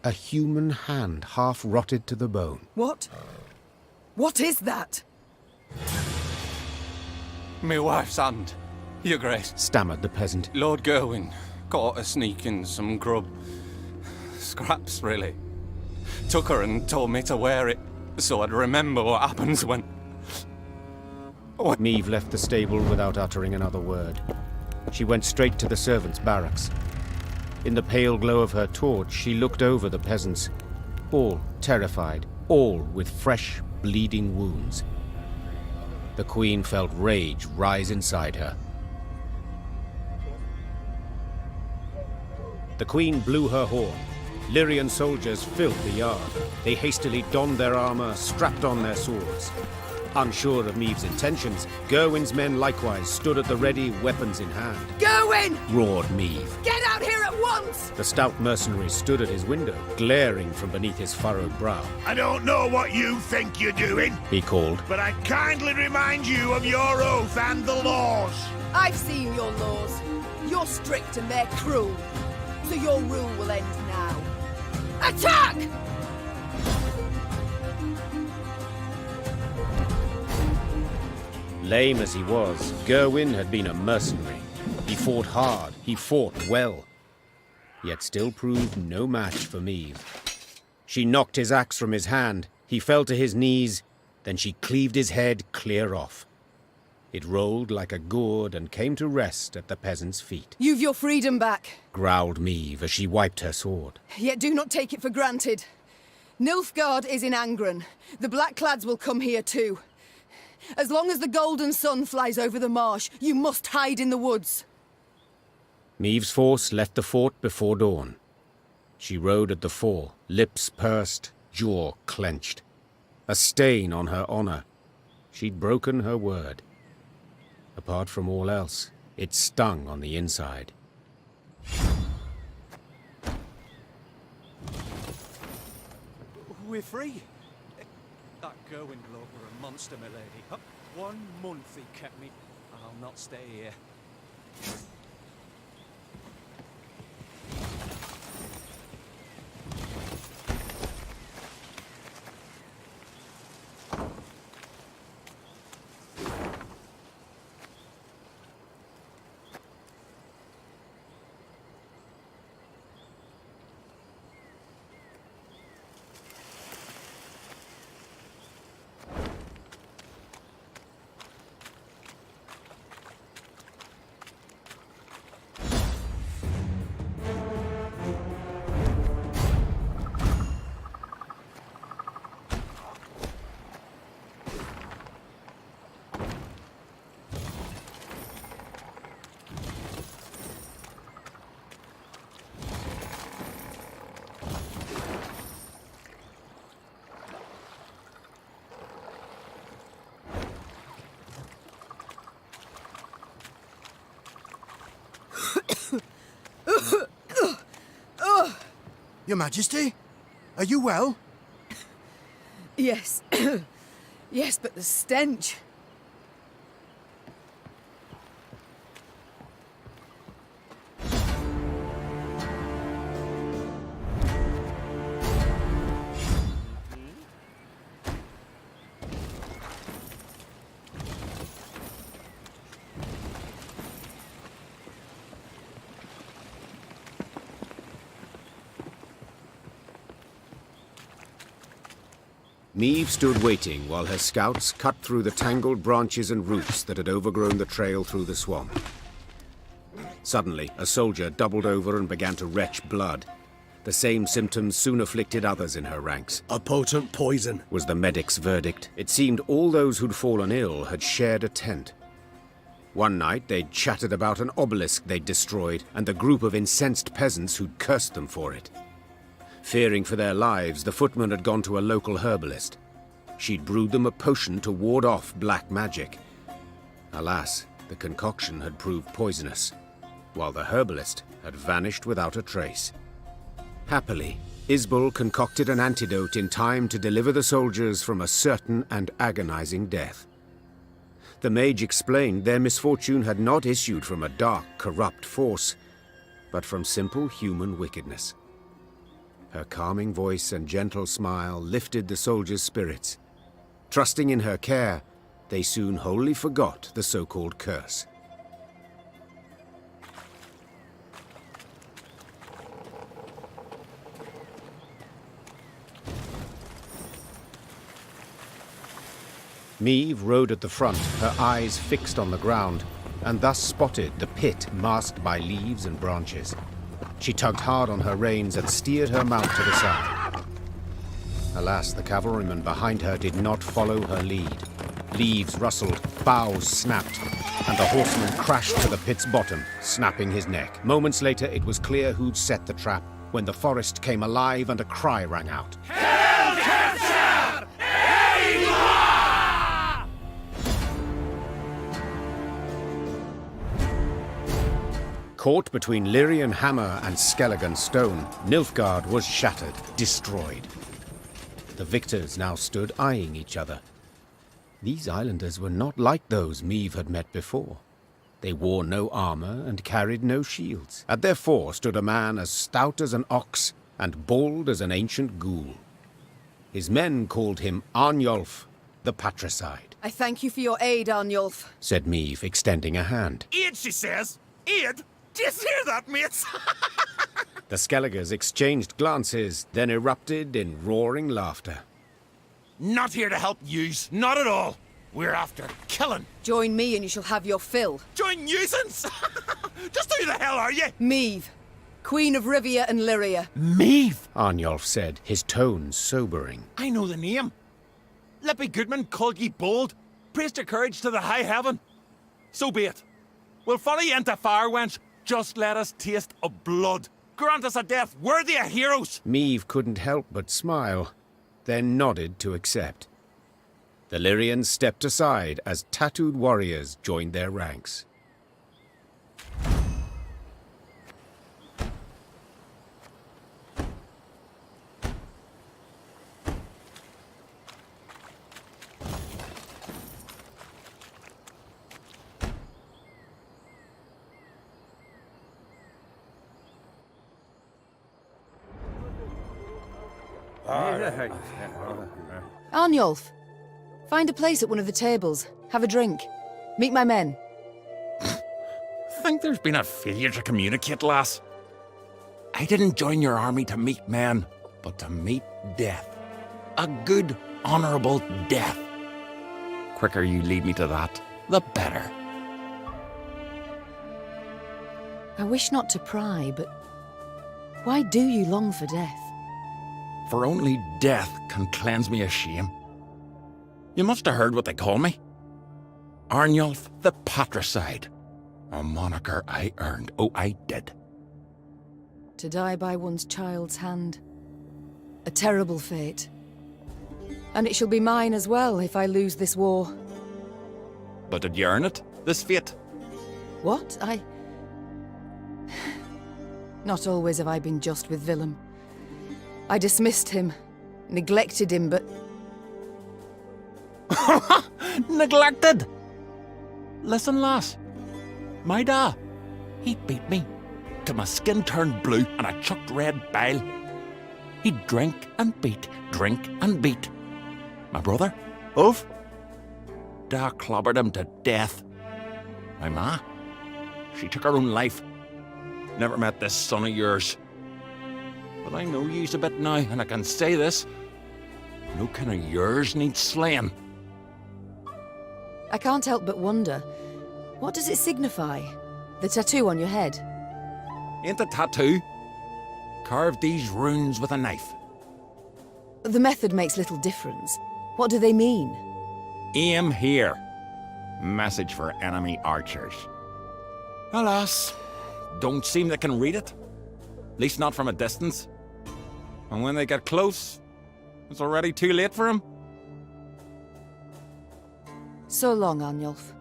A human hand, half rotted to the bone. What? What is that? Me wife's hand, your grace, stammered the peasant. Lord Gerwin caught her sneaking some grub. Scraps, really. Took her and told me to wear it, so I'd remember what happens when... Maeve left the stable without uttering another word. She went straight to the servants' barracks. In the pale glow of her torch, she looked over the peasants, all terrified, all with fresh, bleeding wounds. The queen felt rage rise inside her. The queen blew her horn. Lyrian soldiers filled the yard. They hastily donned their armor, strapped on their swords. Unsure of Maeve's intentions, Gerwin's men likewise stood at the ready, weapons in hand. Gerwin! Roared Maeve. Get out here at once! The stout mercenary stood at his window, glaring from beneath his furrowed brow. I don't know what you think you're doing, he called, but I kindly remind you of your oath and the laws. I've seen your laws. You're strict and they're cruel. So your rule will end now. Attack! Lame as he was, Gerwin had been a mercenary. He fought hard, he fought well, yet still proved no match for Maeve. She knocked his axe from his hand, he fell to his knees, then she cleaved his head clear off. It rolled like a gourd and came to rest at the peasant's feet. You've your freedom back, growled Maeve as she wiped her sword. Yet do not take it for granted. Nilfgaard is in Angren. The Blackclads will come here too. As long as the golden sun flies over the marsh, you must hide in the woods. Maeve's force left the fort before dawn. She rode at the fore, lips pursed, jaw clenched. A stain on her honor. She'd broken her word. Apart from all else, it stung on the inside. We're free. That Gerwin bloke were a monster, my lady. 1 month he kept me. I'll not stay here. Your Majesty? Are you well? Yes. Yes, but the stench. Meve stood waiting while her scouts cut through the tangled branches and roots that had overgrown the trail through the swamp. Suddenly, a soldier doubled over and began to retch blood. The same symptoms soon afflicted others in her ranks. A potent poison, was the medic's verdict. It seemed all those who'd fallen ill had shared a tent. One night, they'd chatted about an obelisk they'd destroyed and the group of incensed peasants who'd cursed them for it. Fearing for their lives, the footman had gone to a local herbalist. She'd brewed them a potion to ward off black magic. Alas, the concoction had proved poisonous, while the herbalist had vanished without a trace. Happily, Isbell concocted an antidote in time to deliver the soldiers from a certain and agonizing death. The mage explained their misfortune had not issued from a dark, corrupt force, but from simple human wickedness. Her calming voice and gentle smile lifted the soldiers' spirits. Trusting in her care, they soon wholly forgot the so-called curse. Meve rode at the front, her eyes fixed on the ground, and thus spotted the pit masked by leaves and branches. She tugged hard on her reins and steered her mount to the side. Alas, the cavalryman behind her did not follow her lead. Leaves rustled, boughs snapped, and the horseman crashed to the pit's bottom, snapping his neck. Moments later, it was clear who'd set the trap, when the forest came alive and a cry rang out. Caught between Lyrian hammer and Skellige stone, Nilfgaard was shattered, destroyed. The victors now stood eyeing each other. These islanders were not like those Meve had met before. They wore no armor and carried no shields. At their fore stood a man as stout as an ox and bald as an ancient ghoul. His men called him Arnulf, the patricide. I thank you for your aid, Arnulf, said Meve, extending a hand. Aid, she says. Aid? Do you hear that, mates? The Skelligers exchanged glances, then erupted in roaring laughter. Not here to help yous, not at all. We're after killing. Join me and you shall have your fill. Join nuisance? Just who the hell are you? Meve, Queen of Rivia and Lyria. Meve? Arnulf said, his tone sobering. I know the name. Lippy Goodman called ye bold, praised your courage to the high heaven. So be it. We'll follow ye into fire, wench. Just let us taste of blood. Grant us a death worthy of heroes. Meve couldn't help but smile, then nodded to accept. The Lyrians stepped aside as tattooed warriors joined their ranks. Arnulf, find a place at one of the tables. Have a drink. Meet my men. Think there's been a failure to communicate, lass. I didn't join your army to meet men, but to meet death. A good, honourable death. Quicker you lead me to that, the better. I wish not to pry, but why do you long for death? For only death can cleanse me of shame. You must have heard what they call me. Arnulf the Patricide. A moniker I earned. Oh, I did. To die by one's child's hand. A terrible fate. And it shall be mine as well if I lose this war. But did you earn it? This fate? What? Not always have I been just with Willem. I dismissed him, neglected him, but... Neglected? Listen, lass. My da, he beat me till my skin turned blue and I chucked red bile. He'd drink and beat, drink and beat. My brother, Ov, da clobbered him to death. My ma, she took her own life. Never met this son of yours. But I know yous a bit now, and I can say this. No kin of yours needs slaying. I can't help but wonder, what does it signify? The tattoo on your head? Ain't a tattoo. Carved these runes with a knife. The method makes little difference. What do they mean? Aim here. Message for enemy archers. Alas, don't seem they can read it. At least not from a distance. And when they get close, it's already too late for them. So long, Arnulf.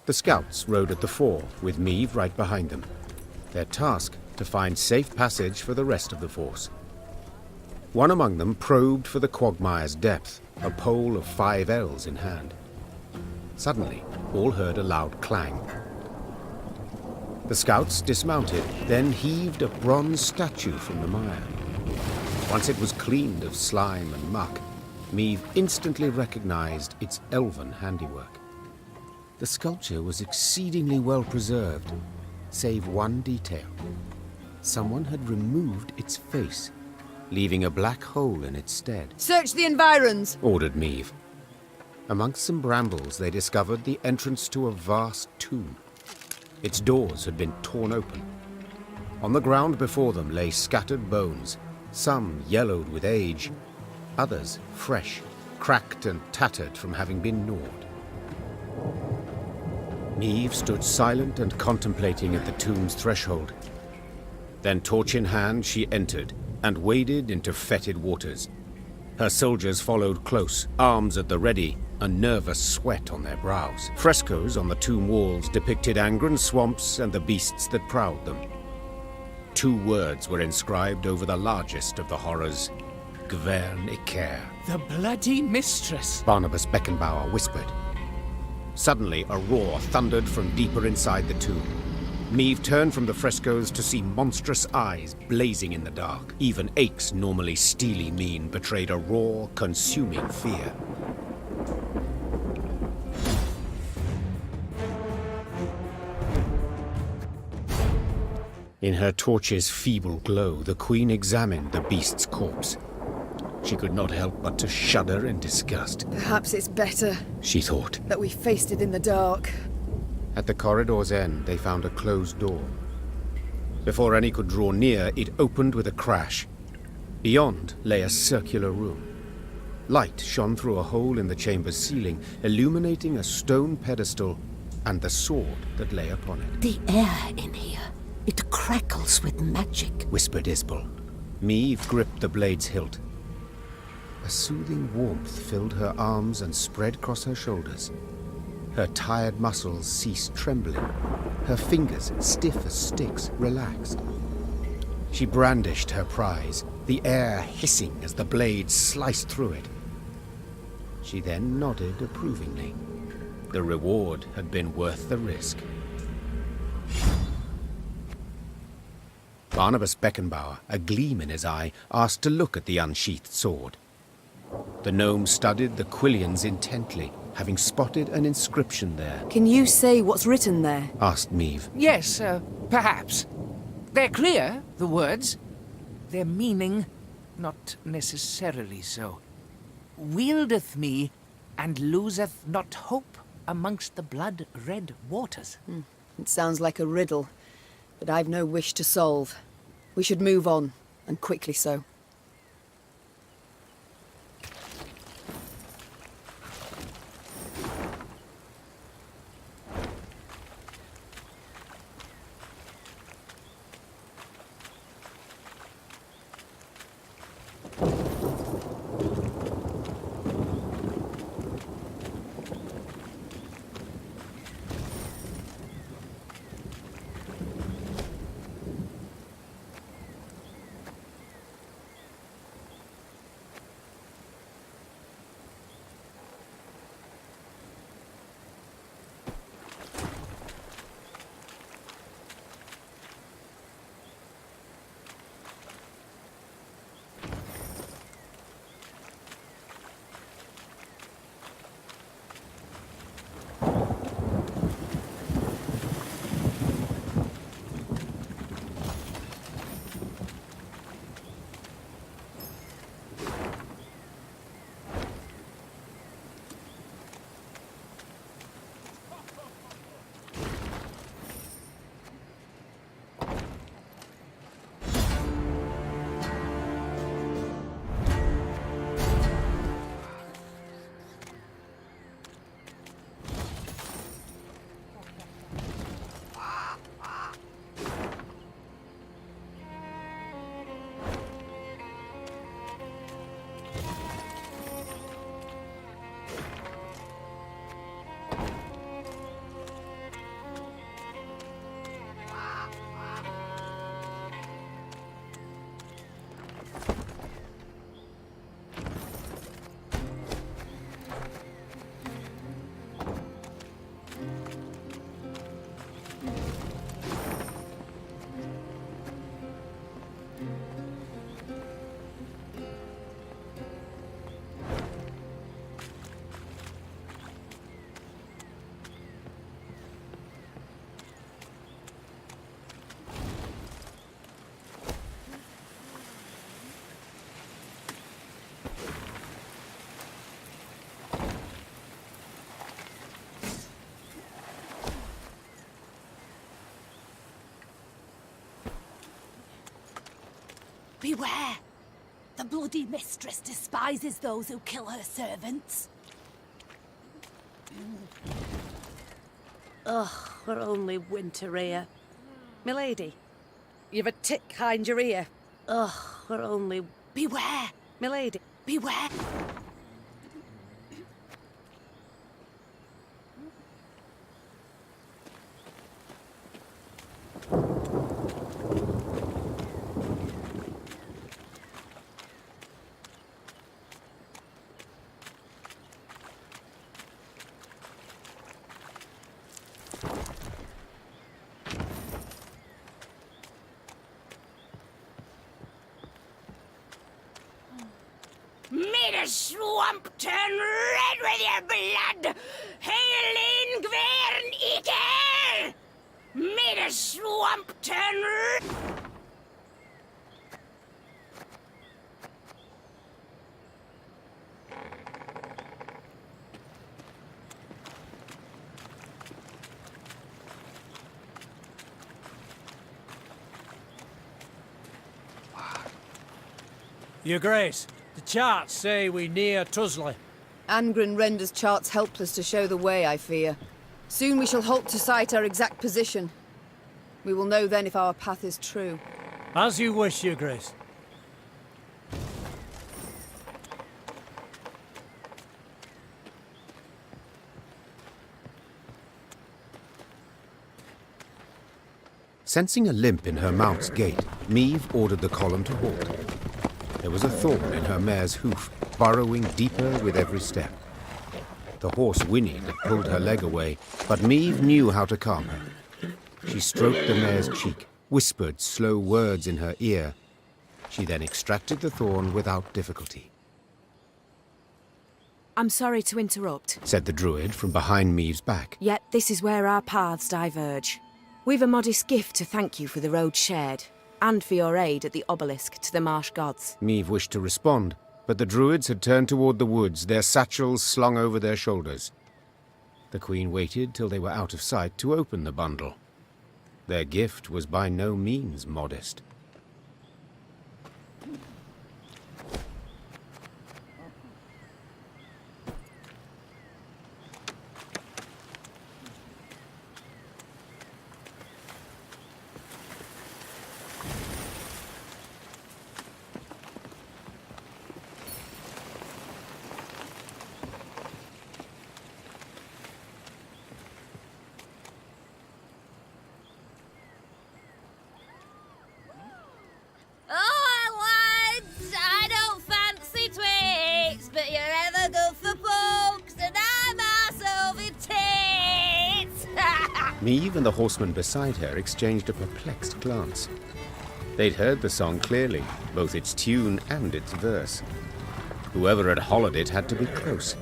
The scouts rode at the fore, with Meve right behind them. Their task, to find safe passage for the rest of the force. One among them probed for the quagmire's depth, a pole of 5 ells in hand. Suddenly, all heard a loud clang. The scouts dismounted, then heaved a bronze statue from the mire. Once it was cleaned of slime and muck, Meve instantly recognized its elven handiwork. The sculpture was exceedingly well preserved, save one detail. Someone had removed its face, leaving a black hole in its stead. Search the environs, ordered Meve. Amongst some brambles, they discovered the entrance to a vast tomb. Its doors had been torn open. On the ground before them lay scattered bones, some yellowed with age, others fresh, cracked and tattered from having been gnawed. Meve stood silent and contemplating at the tomb's threshold. Then, torch in hand, she entered and waded into fetid waters. Her soldiers followed close, arms at the ready, a nervous sweat on their brows. Frescoes on the tomb walls depicted Angren swamps and the beasts that prowled them. 2 words were inscribed over the largest of the horrors: Garnet. The bloody mistress, Barnabas Beckenbauer whispered. Suddenly, a roar thundered from deeper inside the tomb. Meve turned from the frescoes to see monstrous eyes blazing in the dark. Even Ake's normally steely mien betrayed a raw, consuming fear. In her torch's feeble glow, the Queen examined the beast's corpse. She could not help but to shudder in disgust. Perhaps it's better, she thought, that we faced it in the dark. At the corridor's end, they found a closed door. Before any could draw near, it opened with a crash. Beyond lay a circular room. Light shone through a hole in the chamber's ceiling, illuminating a stone pedestal and the sword that lay upon it. The air in here, it crackles with magic, whispered Isbell. Meve gripped the blade's hilt. A soothing warmth filled her arms and spread across her shoulders. Her tired muscles ceased trembling. Her fingers, stiff as sticks, relaxed. She brandished her prize, the air hissing as the blade sliced through it. She then nodded approvingly. The reward had been worth the risk. Barnabas Beckenbauer, a gleam in his eye, asked to look at the unsheathed sword. The gnome studied the quillions intently, having spotted an inscription there. Can you say what's written there? Asked Meve. Yes, perhaps. They're clear, the words. Their meaning, not necessarily so. Wieldeth me, and loseth not hope amongst the blood-red waters. It sounds like a riddle. but I've no wish to solve. We should move on, and quickly so. Beware! The bloody mistress despises those who kill her servants. Ugh, we're only winter here. Milady, you've a tick behind your ear. Ugh, we're only... Beware! Milady, beware! May the swamp turn red with your blood! Hail Ingvern Iker! May the swamp turn red! Your Grace, the charts say we near Tuzla. Angren renders charts helpless to show the way, I fear. Soon we shall halt to sight our exact position. We will know then if our path is true. As you wish, Your Grace. Sensing a limp in her mount's gait, Meve ordered the column to halt. There was a thorn in her mare's hoof, burrowing deeper with every step. The horse whinnied and pulled her leg away, but Meve knew how to calm her. She stroked the mare's cheek, whispered slow words in her ear. She then extracted the thorn without difficulty. I'm sorry to interrupt, Said the Druid from behind Meve's back. yet this is where our paths diverge. We've a modest gift to thank you for the road shared, and for your aid at the obelisk to the marsh gods. Meve wished to respond, but the Druids had turned toward the woods, their satchels slung over their shoulders. The Queen waited till they were out of sight to open the bundle. Their gift was by no means modest. Meve and the horseman beside her exchanged a perplexed glance. They'd heard the song clearly, both its tune and its verse. Whoever had hollowed it had to be close,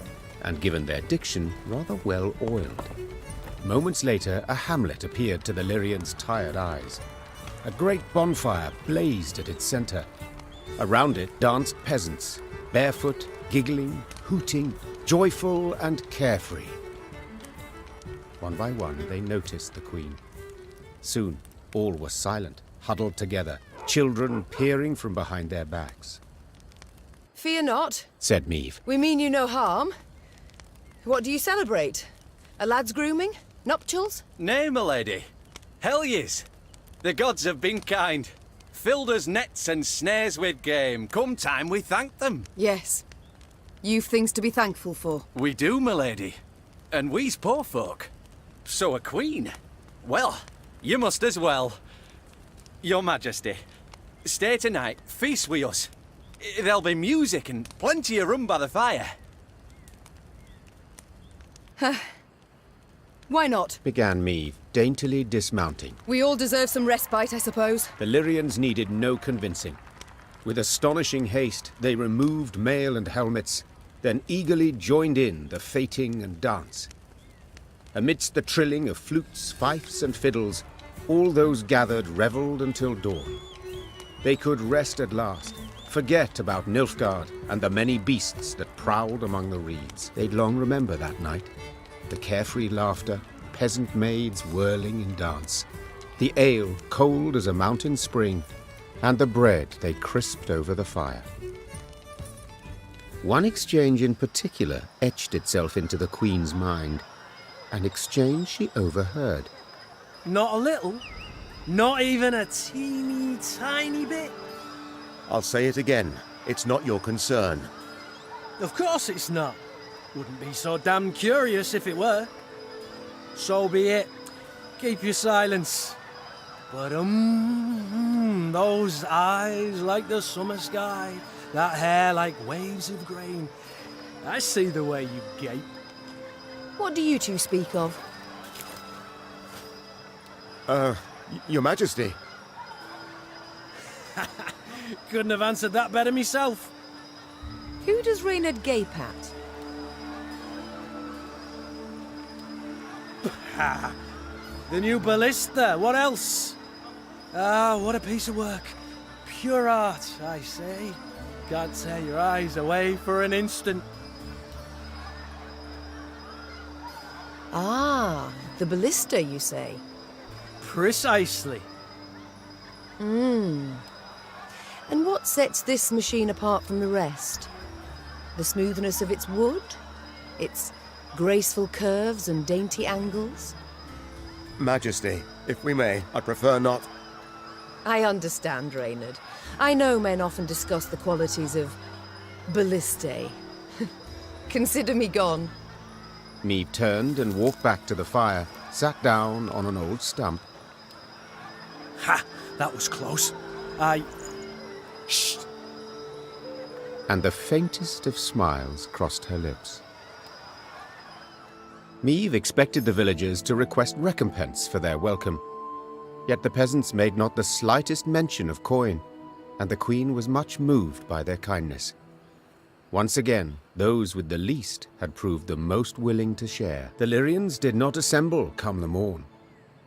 and given their diction, rather well oiled. Moments later, a hamlet appeared to the Lyrians' tired eyes. A great bonfire blazed at its center. Around it danced peasants, barefoot, giggling, hooting, joyful and carefree. One by one, they noticed the queen. Soon, all were silent, huddled together, children peering from behind their backs. Fear not, said Meve. We mean you no harm. What do you celebrate? A lad's grooming? Nuptials? Nay, my lady. Hell yes. The gods have been kind. Filled us nets and snares with game. Come time we thank them. Yes. You've things to be thankful for. We do, my lady. And we's poor folk. So a queen. Well, you must as well. Your Majesty, stay tonight, feast with us. There'll be music and plenty of rum by the fire. Why not? Began Meve, daintily dismounting. We all deserve some respite, I suppose. The Lyrians needed no convincing. With astonishing haste, they removed mail and helmets, then eagerly joined in the feting and dance. Amidst the trilling of flutes, fifes, and fiddles, all those gathered revelled until dawn. They could rest at last, forget about Nilfgaard and the many beasts that prowled among the reeds. They'd long remember that night. The carefree laughter, peasant maids whirling in dance, the ale cold as a mountain spring, and the bread they crisped over the fire. One exchange in particular etched itself into the queen's mind, an exchange she overheard. Not a little? Not even a teeny tiny bit? I'll say it again. It's not your concern. Of course it's not. Wouldn't be so damn curious if it were. So be it. Keep your silence. But those eyes like the summer sky, that hair like waves of grain. I see the way you gape. What do you two speak of? Your Majesty. Couldn't have answered that better myself. Who does Reynard gape at? The new ballista, what else? Ah, what a piece of work. Pure art, I say. Can't tear your eyes away for an instant. Ah, the ballista, you say? Precisely. And what sets this machine apart from the rest? The smoothness of its wood? Its graceful curves and dainty angles? Majesty, if we may, I'd prefer not. I understand, Reynard. I know men often discuss the qualities of ballistae. Consider me gone. Meve turned and walked back to the fire, sat down on an old stump. Ha! That was close. Shh! And the faintest of smiles crossed her lips. Meve expected the villagers to request recompense for their welcome. Yet the peasants made not the slightest mention of coin, and the queen was much moved by their kindness. Once again, those with the least had proved the most willing to share. The Lyrians did not assemble come the morn.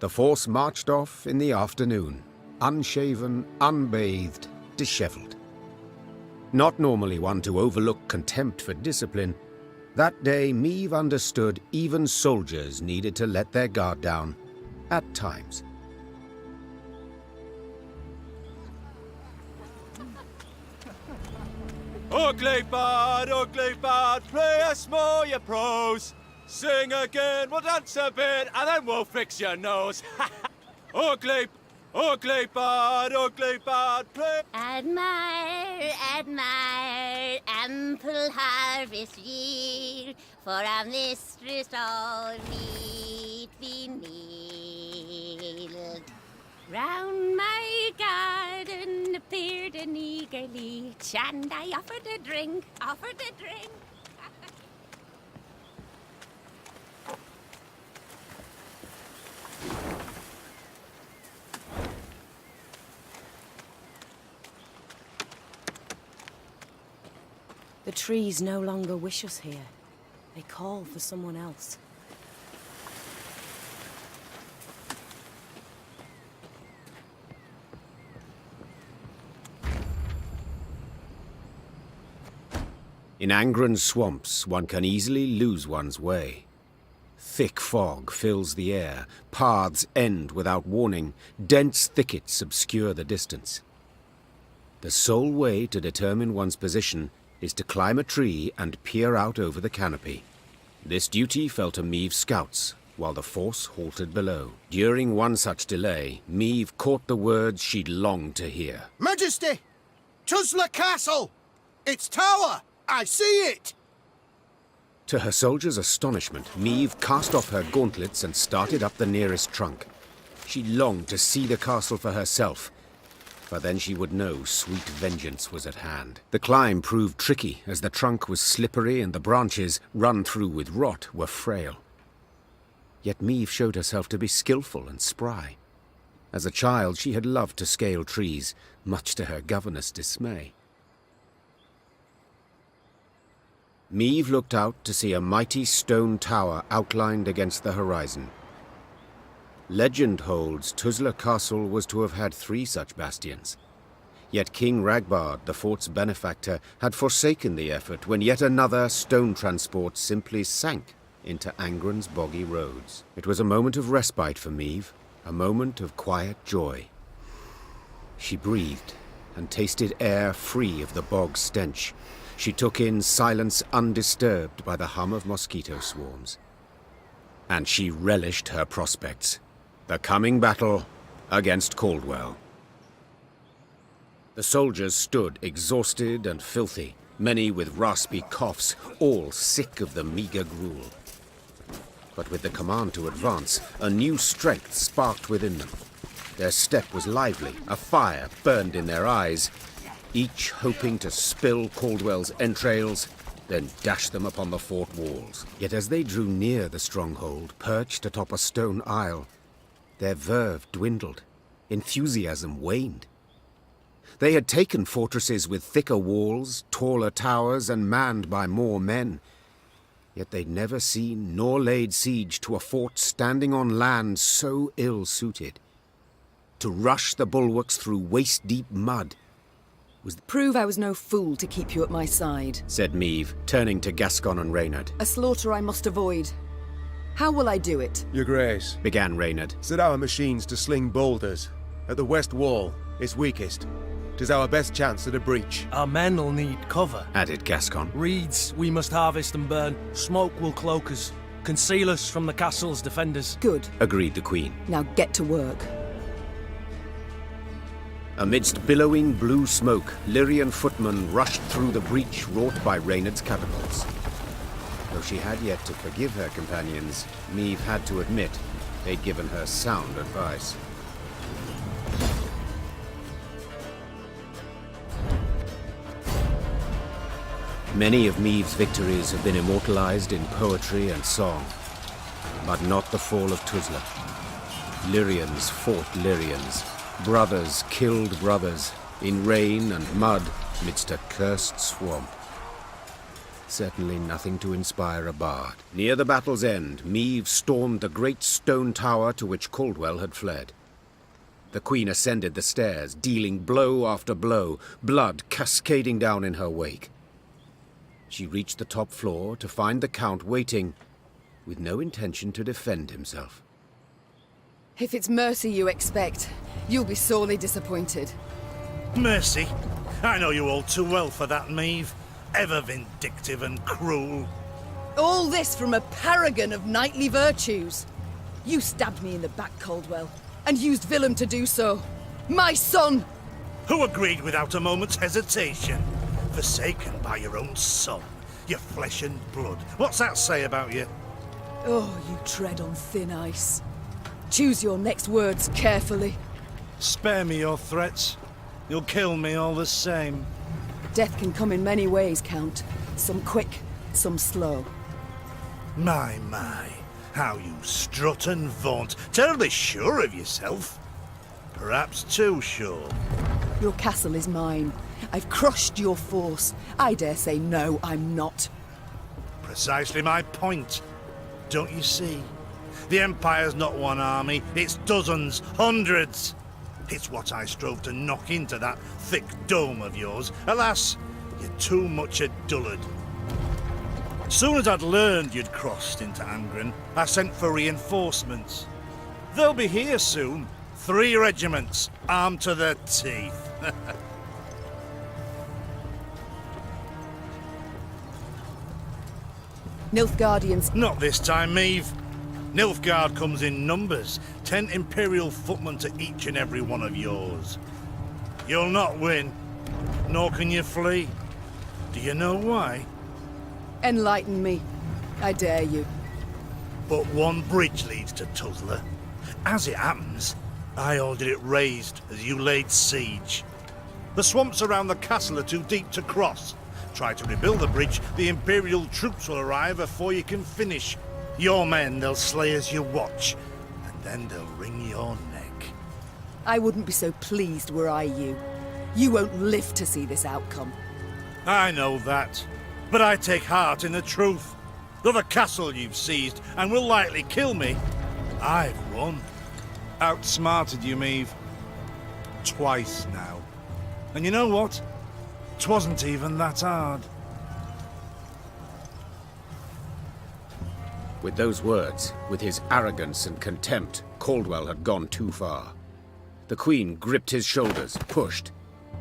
The force marched off in the afternoon, unshaven, unbathed, dishevelled. Not normally one to overlook contempt for discipline, that day Meve understood even soldiers needed to let their guard down, at times. Ugly bard, play us more your prose. Sing again, we'll dance a bit, and then we'll fix your nose. ugly bard, play. Admire, admire, ample harvest yield, for our mistress all meet we kneel. Round my garden appeared an eager leech, and I offered a drink, The trees no longer wish us here. They call for someone else. In Angren's swamps, one can easily lose one's way. Thick fog fills the air, paths end without warning, dense thickets obscure the distance. The sole way to determine one's position is to climb a tree and peer out over the canopy. This duty fell to Meave's scouts, while the force halted below. During one such delay, Meave caught the words she'd longed to hear. Majesty! Tuzla Castle! Its tower! I see it! To her soldiers' astonishment, Meave cast off her gauntlets and started up the nearest trunk. She longed to see the castle for herself, for then she would know sweet vengeance was at hand. The climb proved tricky, as the trunk was slippery and the branches, run through with rot, were frail. Yet Meave showed herself to be skillful and spry. As a child, she had loved to scale trees, much to her governess' dismay. Meave looked out to see a mighty stone tower outlined against the horizon. Legend holds Tuzla Castle was to have had 3 such bastions. Yet King Ragbard, the fort's benefactor, had forsaken the effort when yet another stone transport simply sank into Angren's boggy roads. It was a moment of respite for Meave, a moment of quiet joy. She breathed and tasted air free of the bog stench. She took in silence undisturbed by the hum of mosquito swarms. And she relished her prospects. The coming battle against Caldwell. The soldiers stood exhausted and filthy, many with raspy coughs, all sick of the meager gruel. But with the command to advance, a new strength sparked within them. Their step was lively, a fire burned in their eyes, each hoping to spill Caldwell's entrails, then dash them upon the fort walls. Yet as they drew near the stronghold, perched atop a stone isle, their verve dwindled, enthusiasm waned. They had taken fortresses with thicker walls, taller towers, and manned by more men. Yet they'd never seen nor laid siege to a fort standing on land so ill-suited. To rush the bulwarks through waist-deep mud was... Prove I was no fool to keep you at my side, said Meave, turning to Gascon and Reynard. A slaughter I must avoid. How will I do it? Your Grace, began Reynard, set our machines to sling boulders at the west wall, its weakest. 'Tis our best chance at a breach. Our men will need cover, added Gascon. Reeds we must harvest and burn. Smoke will cloak us, conceal us from the castle's defenders. Good, agreed the Queen. Now get to work. Amidst billowing blue smoke, Lyrian footmen rushed through the breach wrought by Reynard's catapults. Though she had yet to forgive her companions, Meave had to admit they'd given her sound advice. Many of Meave's victories have been immortalized in poetry and song, but not the fall of Tuzla. Lyrians fought Lyrians. Brothers killed brothers, in rain and mud, midst a cursed swamp. Certainly nothing to inspire a bard. Near the battle's end, Meave stormed the great stone tower to which Caldwell had fled. The Queen ascended the stairs, dealing blow after blow, blood cascading down in her wake. She reached the top floor to find the Count waiting, with no intention to defend himself. If it's mercy you expect, you'll be sorely disappointed. Mercy? I know you all too well for that, Meave. ever vindictive and cruel. All this from a paragon of knightly virtues. You stabbed me in the back, Caldwell, and used Willem to do so. My son! Who agreed without a moment's hesitation? Forsaken by your own son, your flesh and blood. What's that say about you? Oh, you tread on thin ice. Choose your next words carefully. Spare me your threats. You'll kill me all the same. Death can come in many ways, Count. Some quick, some slow. My, how you strut and vaunt. Terribly sure of yourself. Perhaps too sure. Your castle is mine. I've crushed your force. I dare say no, I'm not. Precisely my point. Don't you see? The Empire's not one army, it's dozens, hundreds. It's what I strove to knock into that thick dome of yours. Alas, you're too much a dullard. Soon as I'd learned you'd crossed into Angren, I sent for reinforcements. They'll be here soon. 3 regiments, armed to the teeth. Nilfgaardians. Not this time, Meave. Nilfgaard comes in numbers. 10 Imperial footmen to each and every one of yours. You'll not win, nor can you flee. Do you know why? Enlighten me. I dare you. But one bridge leads to Tuzla. As it happens, I ordered it raised as you laid siege. The swamps around the castle are too deep to cross. Try to rebuild the bridge, the Imperial troops will arrive before you can finish. Your men they'll slay as you watch, and then they'll wring your neck. I wouldn't be so pleased were I you. You won't live to see this outcome. I know that, but I take heart in the truth. Though the castle you've seized and will likely kill me, I've won. Outsmarted you, Meave. Twice now. And you know what? 'Twasn't even that hard. With those words, with his arrogance and contempt, Caldwell had gone too far. The Queen gripped his shoulders, pushed.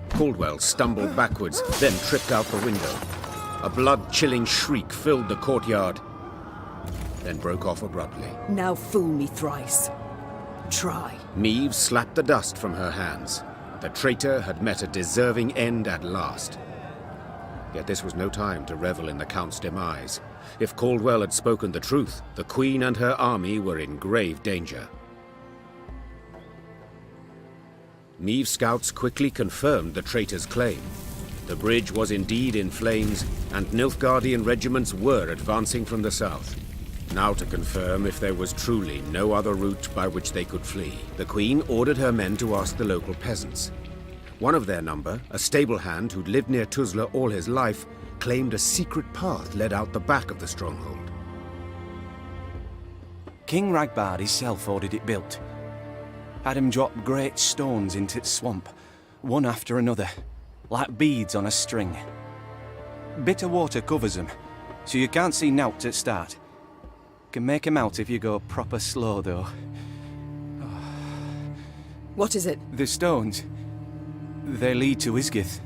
Caldwell stumbled backwards, then tripped out the window. A blood-chilling shriek filled the courtyard, then broke off abruptly. Now fool me thrice. Try. Meave slapped the dust from her hands. The traitor had met a deserving end at last. Yet this was no time to revel in the Count's demise. If Caldwell had spoken the truth, the Queen and her army were in grave danger. Meave's scouts quickly confirmed the traitor's claim. The bridge was indeed in flames, and Nilfgaardian regiments were advancing from the south. Now to confirm if there was truly no other route by which they could flee, the Queen ordered her men to ask the local peasants. One of their number, a stable hand who'd lived near Tuzla all his life, claimed a secret path led out the back of the stronghold. King Ragbard himself ordered it built. Had him drop great stones into its swamp, one after another, like beads on a string. Bitter water covers them, so you can't see nowt at start. Can make 'em out if you go proper slow, though. What is it? The stones. They lead to Isgith.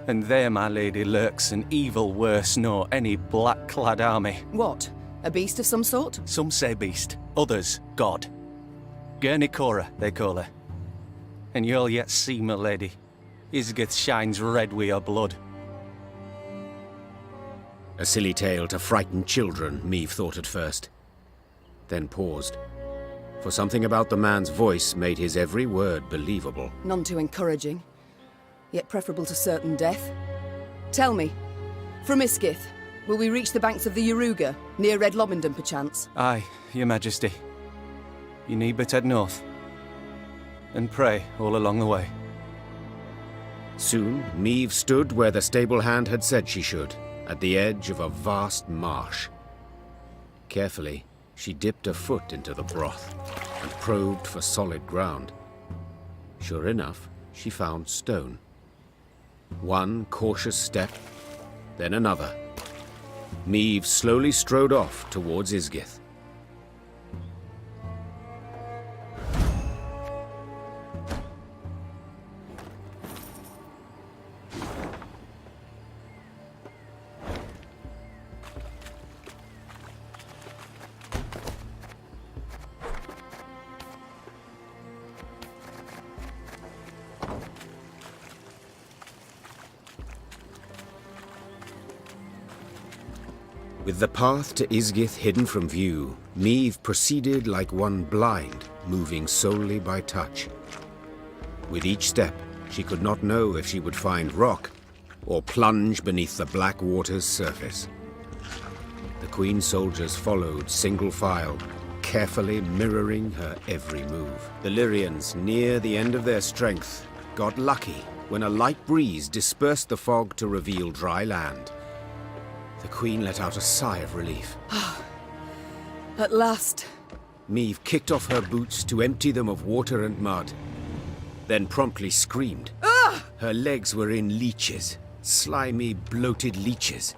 And there, my lady, lurks an evil worse nor any black-clad army. What? A beast of some sort? Some say beast, others god. Garnet Cora, they call her. And you'll yet see, my lady. Isgith shines red with her blood. A silly tale to frighten children, Meave thought at first. Then paused. For something about the man's voice made his every word believable. None too encouraging, yet preferable to certain death. Tell me, from Isgith, will we reach the banks of the Yoruba, near Redlobahin perchance? Aye, your majesty. You need but head north. And pray all along the way. Soon, Meave stood where the stable hand had said she should, at the edge of a vast marsh. Carefully, she dipped a foot into the broth and probed for solid ground. Sure enough, she found stone. One cautious step, then another. Meave slowly strode off towards Isgith. With the path to Isgith hidden from view, Meve proceeded like one blind, moving solely by touch. With each step, she could not know if she would find rock or plunge beneath the black water's surface. The Queen's soldiers followed single file, carefully mirroring her every move. The Lyrians, near the end of their strength, got lucky when a light breeze dispersed the fog to reveal dry land. The Queen let out a sigh of relief. At last. Meve kicked off her boots to empty them of water and mud, then promptly screamed. Her legs were in leeches, slimy, bloated leeches.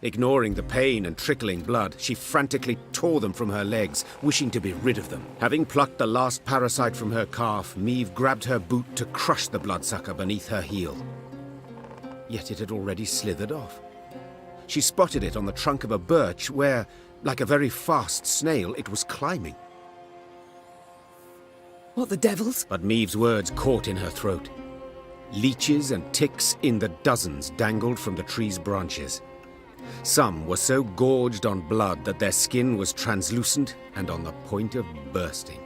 Ignoring the pain and trickling blood, she frantically tore them from her legs, wishing to be rid of them. Having plucked the last parasite from her calf, Meve grabbed her boot to crush the bloodsucker beneath her heel. Yet it had already slithered off. She spotted it on the trunk of a birch where, like a very fast snail, it was climbing. What the devils? But Meve's words caught in her throat. Leeches and ticks in the dozens dangled from the tree's branches. Some were so gorged on blood that their skin was translucent and on the point of bursting.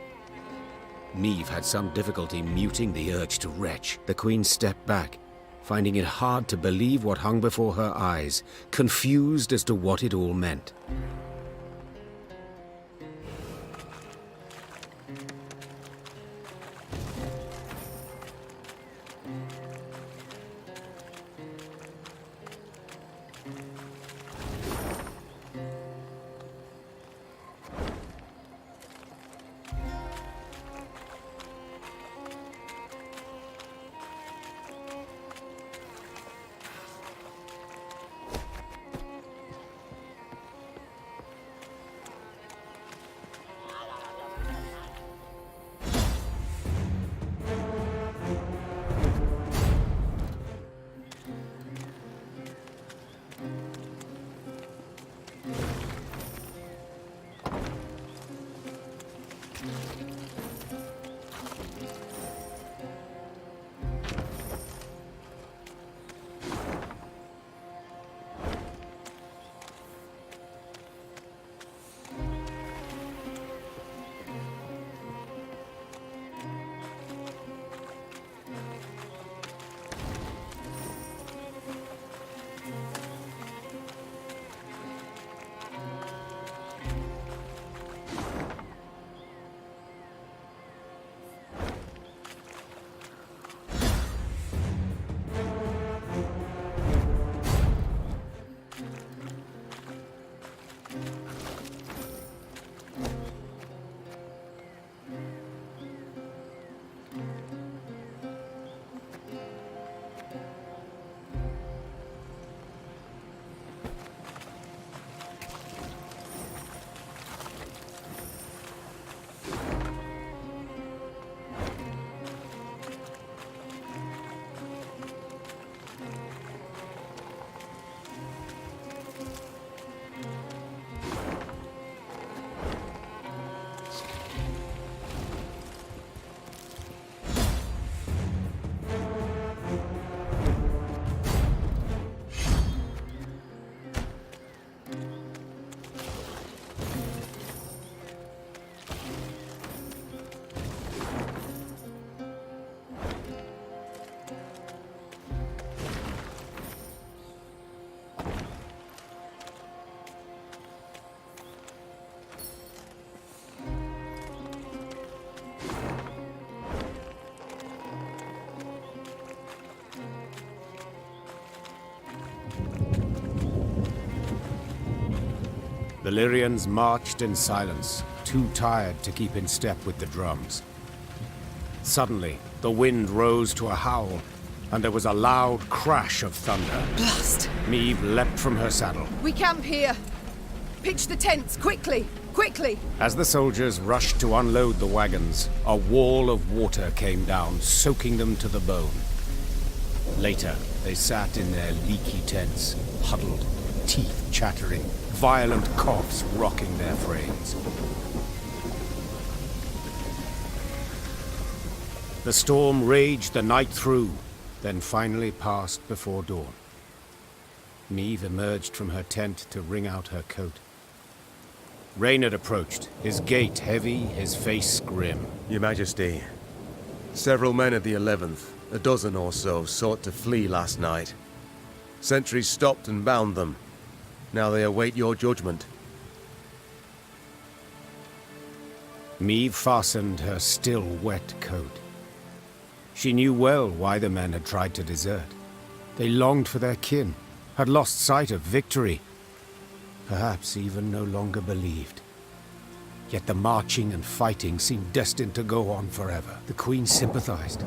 Meve had some difficulty muting the urge to retch. The Queen stepped back, finding it hard to believe what hung before her eyes, confused as to what it all meant. The Lyrians marched in silence, too tired to keep in step with the drums. Suddenly, the wind rose to a howl, and there was a loud crash of thunder. Blast! Meve leapt from her saddle. We camp here. Pitch the tents, quickly! Quickly! As the soldiers rushed to unload the wagons, a wall of water came down, soaking them to the bone. Later, they sat in their leaky tents, huddled, teeth chattering, violent coughs rocking their frames. The storm raged the night through, then finally passed before dawn. Meve emerged from her tent to wring out her coat. Reynard approached, his gait heavy, his face grim. Your Majesty, several men of the 11th, a dozen or so, sought to flee last night. Sentries stopped and bound them. Now they await your judgment. Meve fastened her still wet coat. She knew well why the men had tried to desert. They longed for their kin, had lost sight of victory, perhaps even no longer believed. Yet the marching and fighting seemed destined to go on forever. The Queen sympathized.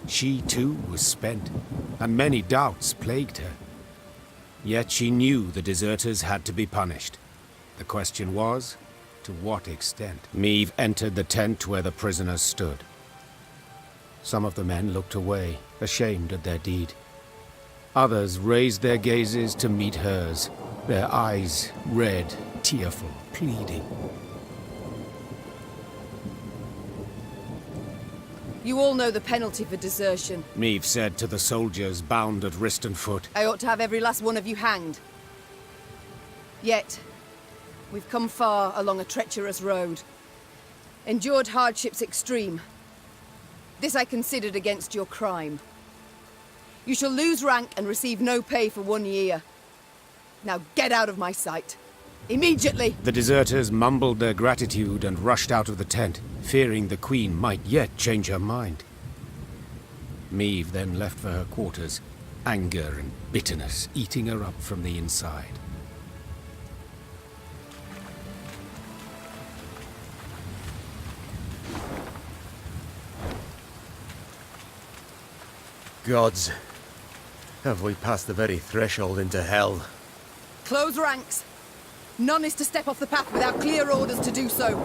She too was spent, and many doubts plagued her. Yet she knew the deserters had to be punished. The question was, to what extent? Meve entered the tent where the prisoners stood. Some of the men looked away, ashamed at their deed. Others raised their gazes to meet hers, their eyes red, tearful, pleading. You all know the penalty for desertion. Meve said to the soldiers bound at wrist and foot. I ought to have every last one of you hanged. Yet, we've come far along a treacherous road. Endured hardships extreme. This I considered against your crime. You shall lose rank and receive no pay for 1 year. Now get out of my sight. Immediately! The deserters mumbled their gratitude and rushed out of the tent, fearing the Queen might yet change her mind. Meve then left for her quarters, anger and bitterness eating her up from the inside. Gods, have we passed the very threshold into hell? Close ranks. None is to step off the path without clear orders to do so.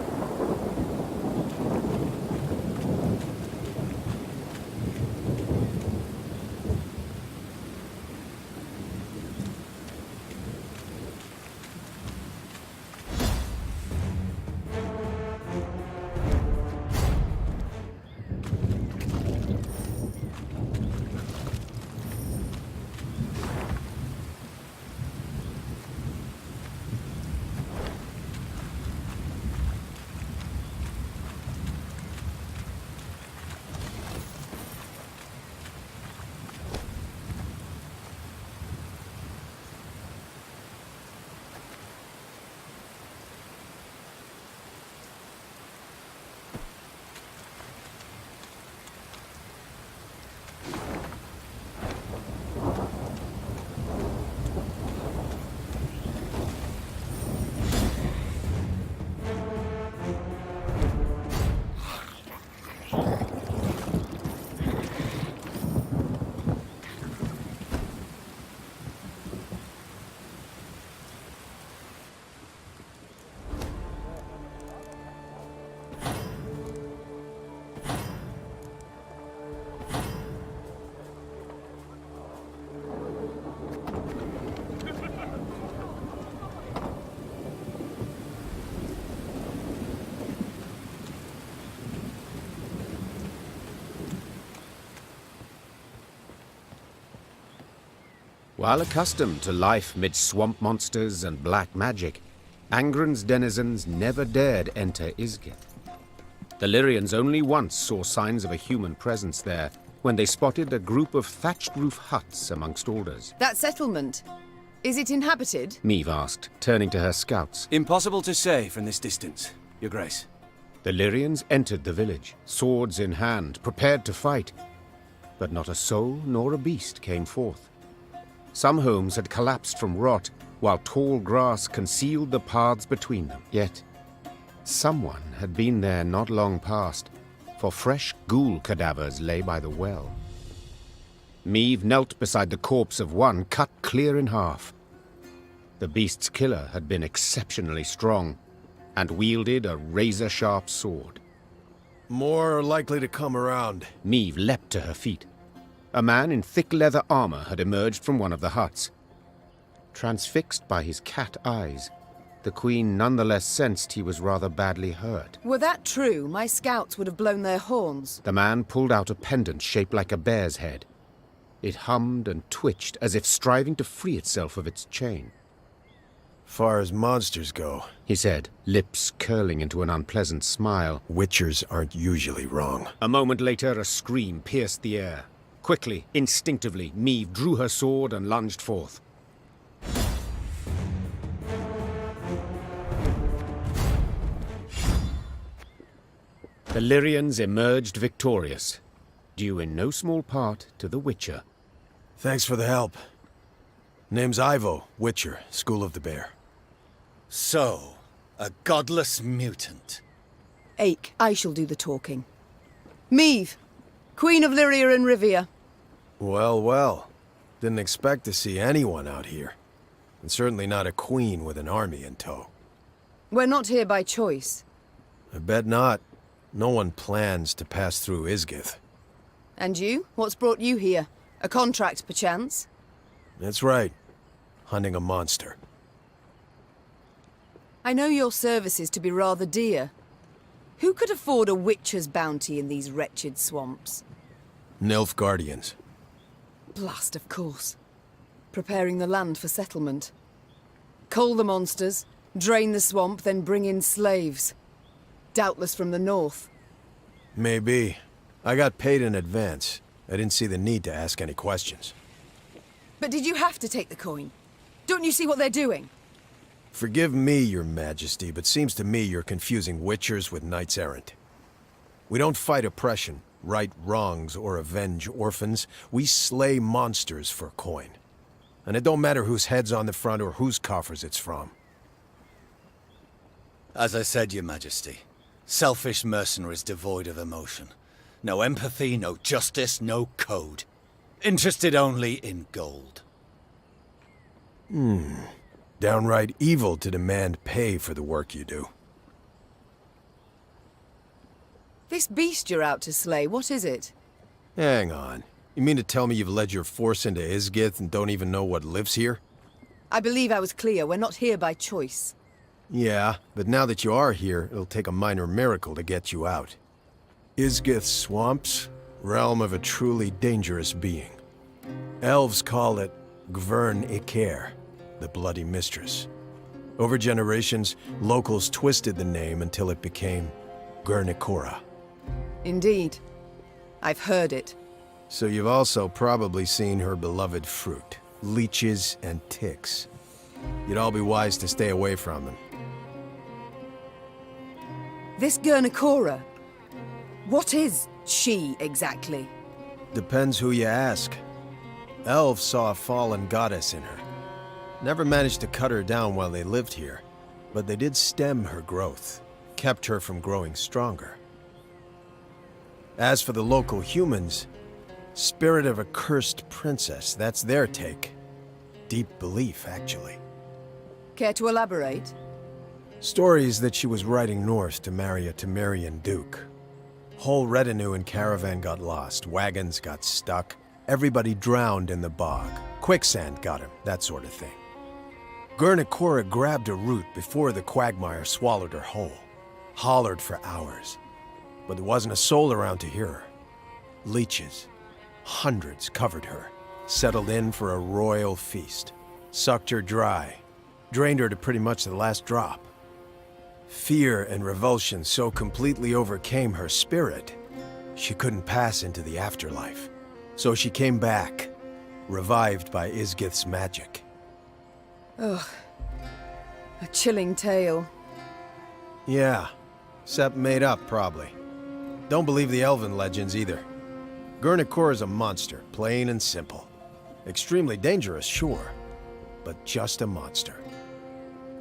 While accustomed to life mid swamp monsters and black magic, Angren's denizens never dared enter Isgith. The Lyrians only once saw signs of a human presence there, when they spotted a group of thatched roof huts amongst alders. That settlement, is it inhabited? Meve asked, turning to her scouts. Impossible to say from this distance, Your Grace. The Lyrians entered the village, swords in hand, prepared to fight. But not a soul nor a beast came forth. Some homes had collapsed from rot, while tall grass concealed the paths between them. Yet, someone had been there not long past, for fresh ghoul cadavers lay by the well. Meve knelt beside the corpse of one cut clear in half. The beast's killer had been exceptionally strong, and wielded a razor-sharp sword. More likely to come around. Meve leapt to her feet. A man in thick leather armor had emerged from one of the huts. Transfixed by his cat eyes, the Queen nonetheless sensed he was rather badly hurt. Were that true, my scouts would have blown their horns. The man pulled out a pendant shaped like a bear's head. It hummed and twitched as if striving to free itself of its chain. Far as monsters go, he said, lips curling into an unpleasant smile. Witchers aren't usually wrong. A moment later, a scream pierced the air. Quickly, instinctively, Meve drew her sword and lunged forth. The Lyrians emerged victorious, due in no small part to the Witcher. Thanks for the help. Name's Ivo, Witcher, School of the Bear. So, a godless mutant. Ache, I shall do the talking. Meve, Queen of Lyria and Rivia. Well, well. Didn't expect to see anyone out here. And certainly not a queen with an army in tow. We're not here by choice. I bet not. No one plans to pass through Isgith. And you? What's brought you here? A contract, perchance? That's right. Hunting a monster. I know your services to be rather dear. Who could afford a witcher's bounty in these wretched swamps? Nilfgaardians. Blast, of course. Preparing the land for settlement. Cull the monsters, drain the swamp, then bring in slaves. Doubtless from the north. Maybe. I got paid in advance. I didn't see the need to ask any questions. But did you have to take the coin? Don't you see what they're doing? Forgive me, your majesty, but seems to me you're confusing witchers with knights-errant. We don't fight oppression, right wrongs, or avenge orphans. We slay monsters for coin. And it don't matter whose head's on the front or whose coffers it's from. As I said, your majesty, selfish mercenaries devoid of emotion. No empathy, no justice, no code. Interested only in gold. Downright evil to demand pay for the work you do. This beast you're out to slay, what is it? Hang on. You mean to tell me you've led your force into Isgith and don't even know what lives here? I believe I was clear. We're not here by choice. Yeah, but now that you are here, it'll take a minor miracle to get you out. Isgith swamps, realm of a truly dangerous being. Elves call it Gvern-Iker, the Bloody Mistress. Over generations, locals twisted the name until it became Garnet Cora. Indeed. I've heard it. So you've also probably seen her beloved fruit, leeches and ticks. You'd all be wise to stay away from them. This Garnet Cora, what is she exactly? Depends who you ask. Elves saw a fallen goddess in her. Never managed to cut her down while they lived here, but they did stem her growth, kept her from growing stronger. As for the local humans, spirit of a cursed princess, that's their take. Deep belief, actually. Care to elaborate? Stories that she was riding north to marry a Temerian duke. Whole retinue and caravan got lost, wagons got stuck, everybody drowned in the bog. Quicksand got him, that sort of thing. Garnet Cora grabbed a root before the quagmire swallowed her whole. Hollered for hours. But there wasn't a soul around to hear her. Leeches, hundreds covered her, settled in for a royal feast. Sucked her dry, drained her to pretty much the last drop. Fear and revulsion so completely overcame her spirit, she couldn't pass into the afterlife. So she came back, revived by Isgith's magic. Ugh. A chilling tale. Yeah, except made up, probably. Don't believe the Elven legends either. Garnet Cora's a monster, plain and simple. Extremely dangerous, sure, but just a monster.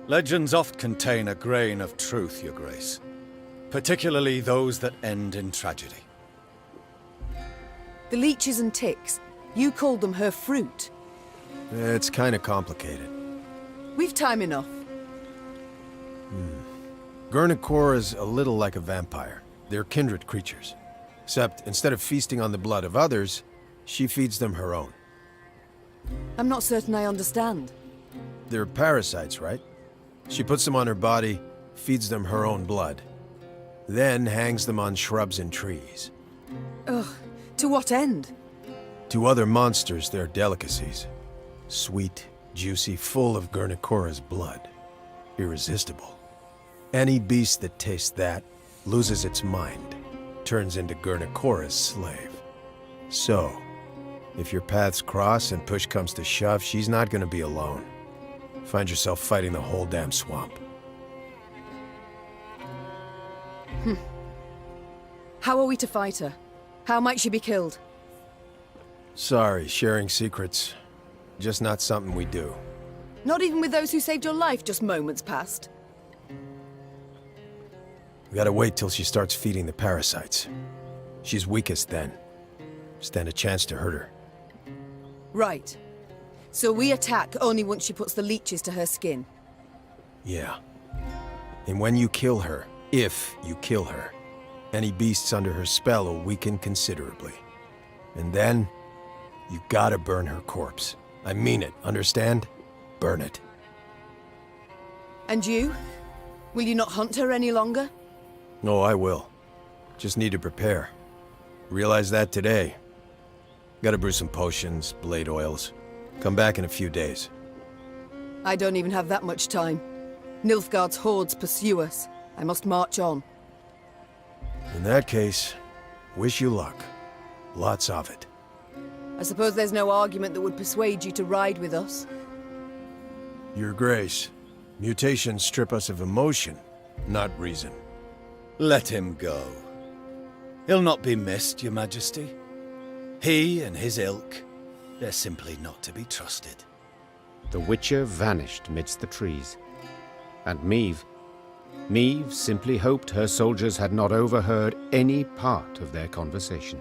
Legends oft contain a grain of truth, your grace. Particularly those that end in tragedy. The leeches and ticks, you called them her fruit. It's kinda complicated. We've time enough. Garnet Cora's a little like a vampire. They're kindred creatures. Except, instead of feasting on the blood of others, she feeds them her own. I'm not certain I understand. They're parasites, right? She puts them on her body, feeds them her own blood. Then hangs them on shrubs and trees. Ugh, to what end? To other monsters, they're delicacies. Sweet, juicy, full of Garnet Cora's blood. Irresistible. Any beast that tastes that loses its mind, turns into Garnet Cora's slave. So, if your paths cross and push comes to shove, she's not gonna be alone. Find yourself fighting the whole damn swamp. How are we to fight her? How might she be killed? Sorry, sharing secrets. Just not something we do. Not even with those who saved your life just moments past. We gotta wait till she starts feeding the parasites. She's weakest then. Stand a chance to hurt her. Right. So we attack only once she puts the leeches to her skin. Yeah. And when you kill her, if you kill her, any beasts under her spell will weaken considerably. And then, you gotta burn her corpse. I mean it, understand? Burn it. And you? Will you not hunt her any longer? No, I will. Just need to prepare. Realized that today. Gotta brew some potions, blade oils. Come back in a few days. I don't even have that much time. Nilfgaard's hordes pursue us. I must march on. In that case, wish you luck. Lots of it. I suppose there's no argument that would persuade you to ride with us. Your Grace, mutations strip us of emotion, not reason. Let him go. He'll not be missed, Your Majesty. He and his ilk, they're simply not to be trusted. The Witcher vanished midst the trees. And Meve simply hoped her soldiers had not overheard any part of their conversation.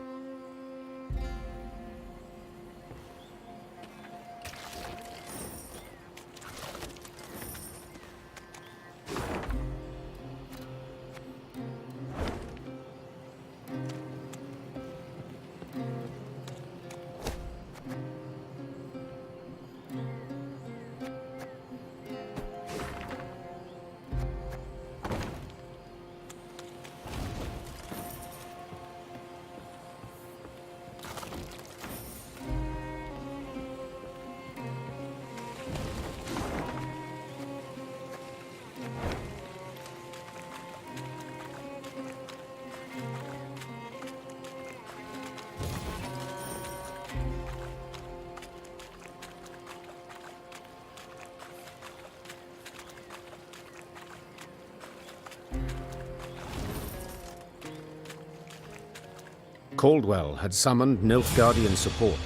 Caldwell had summoned Nilfgaardian support.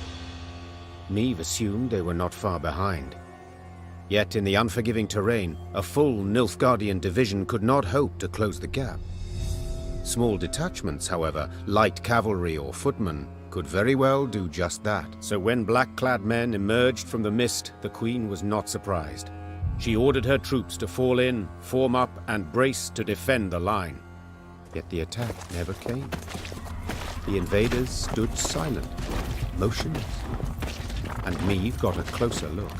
Meve assumed they were not far behind. Yet in the unforgiving terrain, a full Nilfgaardian division could not hope to close the gap. Small detachments, however, light cavalry or footmen, could very well do just that. So when black-clad men emerged from the mist, the Queen was not surprised. She ordered her troops to fall in, form up, and brace to defend the line. Yet the attack never came. The invaders stood silent, motionless, and Meve got a closer look.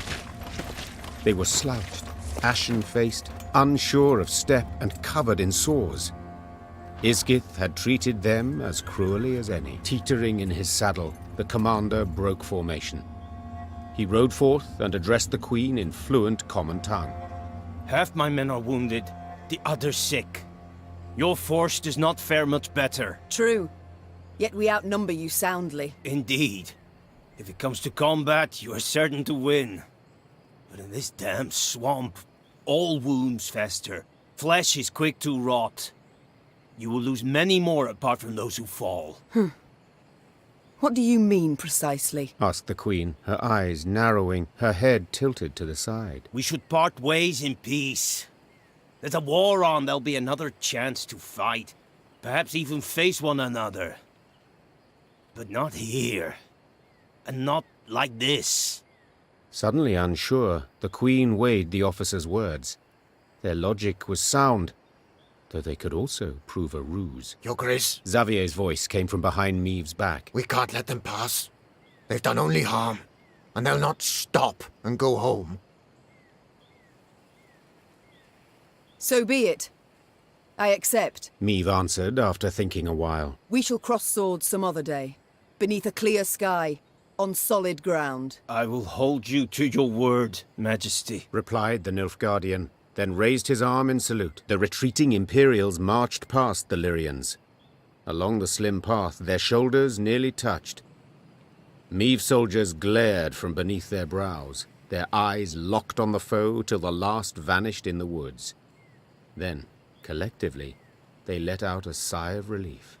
They were slouched, ashen-faced, unsure of step, and covered in sores. Isgith had treated them as cruelly as any. Teetering in his saddle, the commander broke formation. He rode forth and addressed the Queen in fluent common tongue. Half my men are wounded, the others sick. Your force does not fare much better. True. Yet we outnumber you soundly. Indeed. If it comes to combat, you are certain to win. But in this damn swamp, all wounds fester. Flesh is quick to rot. You will lose many more apart from those who fall. What do you mean, precisely? Asked the Queen, her eyes narrowing, her head tilted to the side. We should part ways in peace. There's a war on, there'll be another chance to fight. Perhaps even face one another. But not here. And not like this. Suddenly unsure, the Queen weighed the officer's words. Their logic was sound, though they could also prove a ruse. Your Grace. Xavier's voice came from behind Meve's back. We can't let them pass. They've done only harm, and they'll not stop and go home. So be it. I accept. Meve answered after thinking a while. We shall cross swords some other day, beneath a clear sky, On solid ground. I will hold you to your word, Majesty, replied the Nilfgaardian, then raised his arm in salute. The retreating Imperials marched past the Lyrians. Along the slim path, their shoulders nearly touched. Meve soldiers glared from beneath their brows, their eyes locked on the foe till the last vanished in the woods. Then, collectively, they let out a sigh of relief.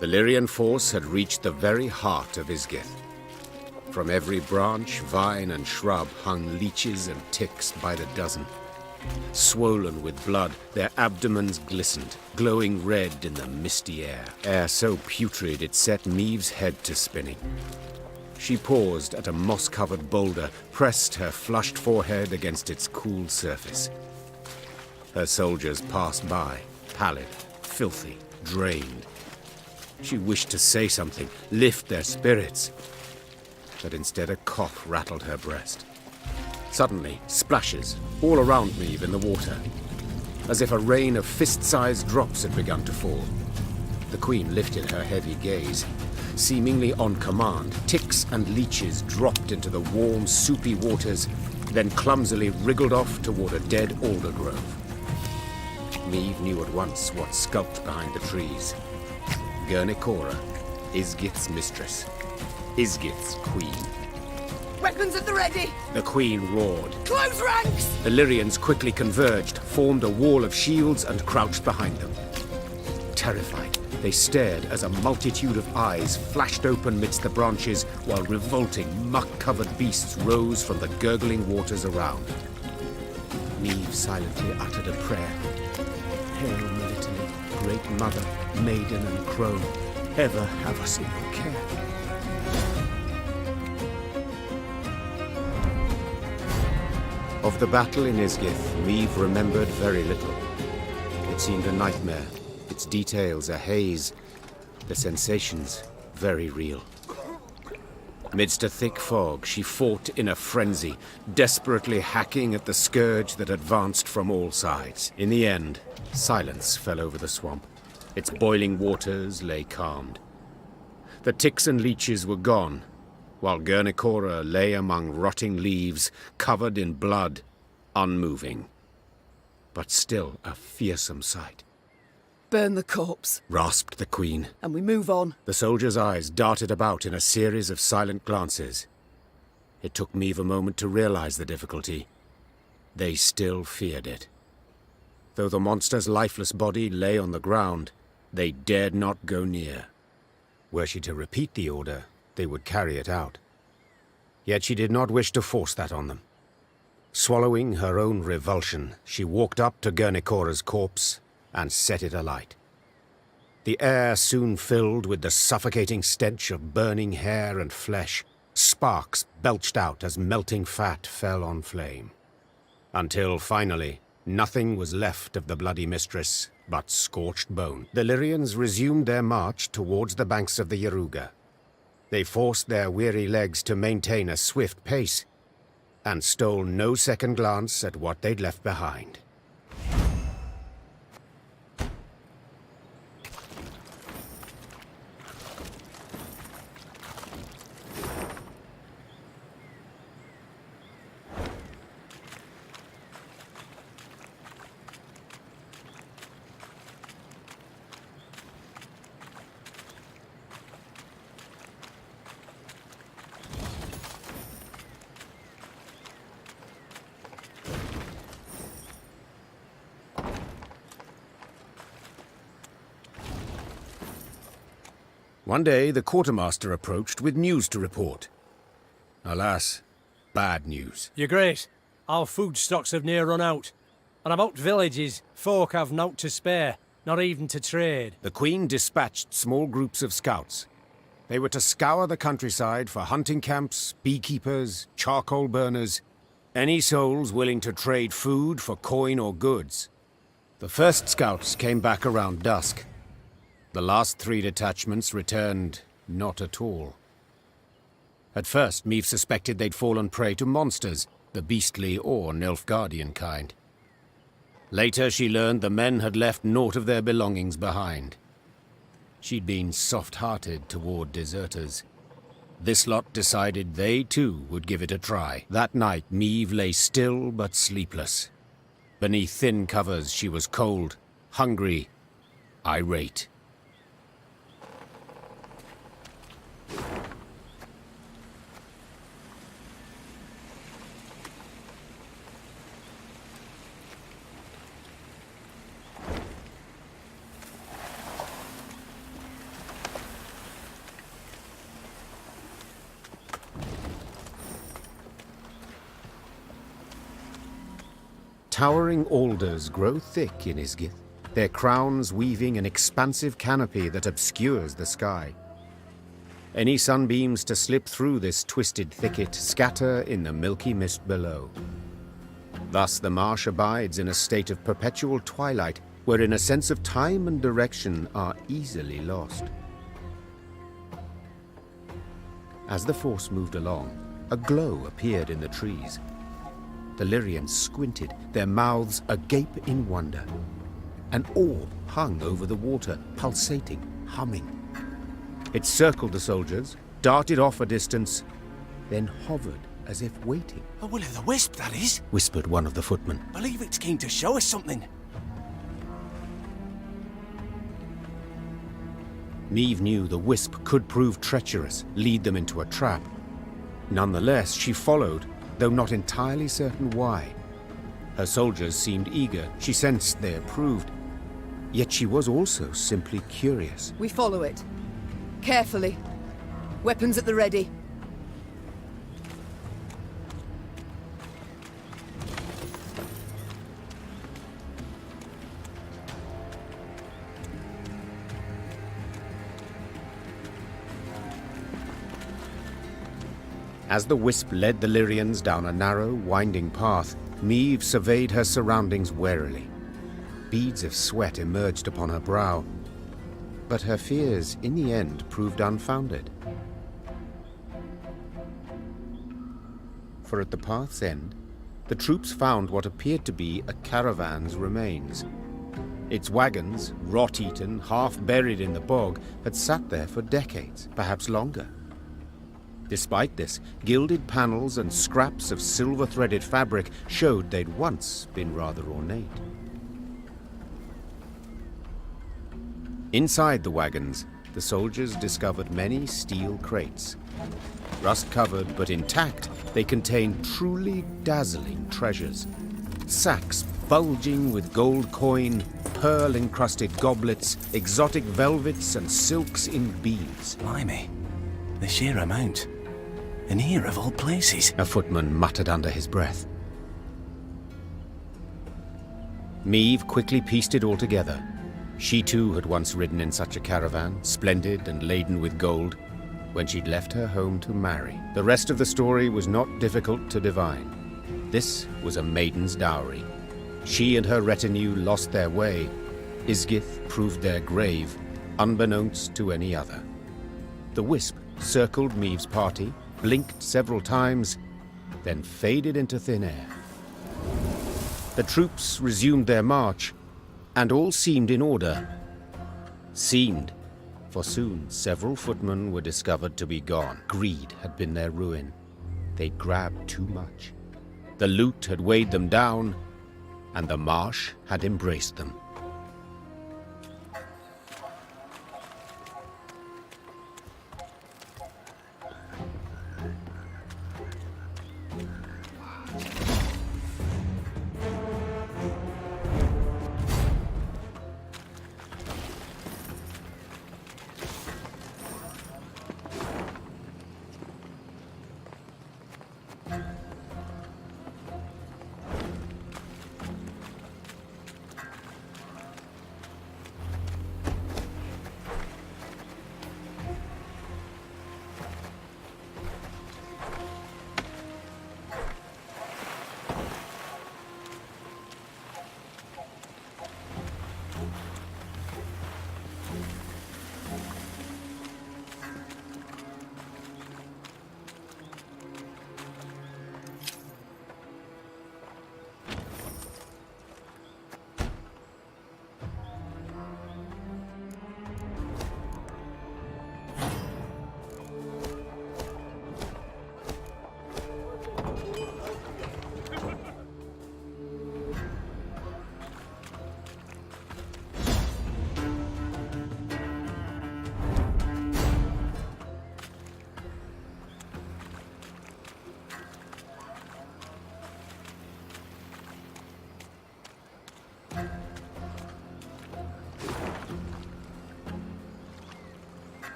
The Lyrian force had reached the very heart of Isgith. From every branch, vine and shrub hung leeches and ticks by the dozen. Swollen with blood, their abdomens glistened, glowing red in the misty air. Air so putrid it set Meve's head to spinning. She paused at a moss-covered boulder, pressed her flushed forehead against its cool surface. Her soldiers passed by, pallid, filthy, drained. She wished to say something, lift their spirits. But instead a cough rattled her breast. Suddenly, splashes all around Meve in the water, as if a rain of fist-sized drops had begun to fall. The Queen lifted her heavy gaze. Seemingly on command, ticks and leeches dropped into the warm, soupy waters, then clumsily wriggled off toward a dead alder grove. Meve knew at once what skulked behind the trees. Garnet Cora, Isgith's mistress, Isgith's queen. Weapons at the ready! The queen roared. Close ranks! The Lyrians quickly converged, formed a wall of shields, and crouched behind them. Terrified, they stared as a multitude of eyes flashed open midst the branches while revolting, muck-covered beasts rose from the gurgling waters around. Meve silently uttered a prayer. Hail, Military, great mother, maiden and crone, ever have us in your care. Of the battle in Isgith, Meve remembered very little. It seemed a nightmare, its details a haze, the sensations very real. Midst a thick fog, she fought in a frenzy, desperately hacking at the scourge that advanced from all sides. In the end, silence fell over the swamp. Its boiling waters lay calmed. The ticks and leeches were gone, while Garnet Cora lay among rotting leaves, covered in blood, unmoving. But still a fearsome sight. Burn the corpse, rasped the Queen. And we move on. The soldiers' eyes darted about in a series of silent glances. It took Meve a moment to realize the difficulty. They still feared it. Though the monster's lifeless body lay on the ground, they dared not go near. Were she to repeat the order, they would carry it out. Yet she did not wish to force that on them. Swallowing her own revulsion, she walked up to Garnet Cora's corpse and set it alight. The air soon filled with the suffocating stench of burning hair and flesh. Sparks belched out as melting fat fell on flame. Until finally, nothing was left of the bloody mistress but scorched bone. The Lyrians resumed their march towards the banks of the Yoruba. They forced their weary legs to maintain a swift pace, and stole no second glance at what they'd left behind. One day, the quartermaster approached with news to report. Alas, bad news. Your Grace, our food stocks have near run out. And about villages, folk have naught to spare, not even to trade. The Queen dispatched small groups of scouts. They were to scour the countryside for hunting camps, beekeepers, charcoal burners, any souls willing to trade food for coin or goods. The first scouts came back around dusk. The last 3 detachments returned not at all. At first, Meave suspected they'd fallen prey to monsters, the beastly or Nilfgaardian kind. Later, she learned the men had left naught of their belongings behind. She'd been soft-hearted toward deserters. This lot decided they, too, would give it a try. That night, Meave lay still but sleepless. Beneath thin covers, she was cold, hungry, irate. Towering alders grow thick in Isgith, their crowns weaving an expansive canopy that obscures the sky. Any sunbeams to slip through this twisted thicket scatter in the milky mist below. Thus the marsh abides in a state of perpetual twilight, wherein a sense of time and direction are easily lost. As the force moved along, a glow appeared in the trees. The Lyrians squinted, their mouths agape in wonder. An orb hung over the water, pulsating, humming. It circled the soldiers, darted off a distance, then hovered as if waiting. A will-o'-the-wisp, that is, whispered one of the footmen. Believe it's keen to show us something. Meave knew the wisp could prove treacherous, lead them into a trap. Nonetheless, she followed, though not entirely certain why. Her soldiers seemed eager, she sensed they approved. Yet she was also simply curious. We follow it. Carefully. Weapons at the ready. As the wisp led the Lyrians down a narrow, winding path, Meave surveyed her surroundings warily. Beads of sweat emerged upon her brow, but her fears, in the end, proved unfounded. For at the path's end, the troops found what appeared to be a caravan's remains. Its wagons, rot-eaten, half-buried in the bog, had sat there for decades, perhaps longer. Despite this, gilded panels and scraps of silver-threaded fabric showed they'd once been rather ornate. Inside the wagons, the soldiers discovered many steel crates. Rust-covered but intact, they contained truly dazzling treasures. Sacks bulging with gold coin, pearl-encrusted goblets, exotic velvets and silks in beads. Blimey, the sheer amount. And here of all places. A footman muttered under his breath. Meave quickly pieced it all together. She too had once ridden in such a caravan, splendid and laden with gold, when she'd left her home to marry. The rest of the story was not difficult to divine. This was a maiden's dowry. She and her retinue lost their way. Isgith proved their grave, unbeknownst to any other. The wisp circled Meave's party, blinked several times, then faded into thin air. The troops resumed their march, and all seemed in order. Seemed, for soon several footmen were discovered to be gone. Greed had been their ruin. They'd grabbed too much. The loot had weighed them down, and the marsh had embraced them.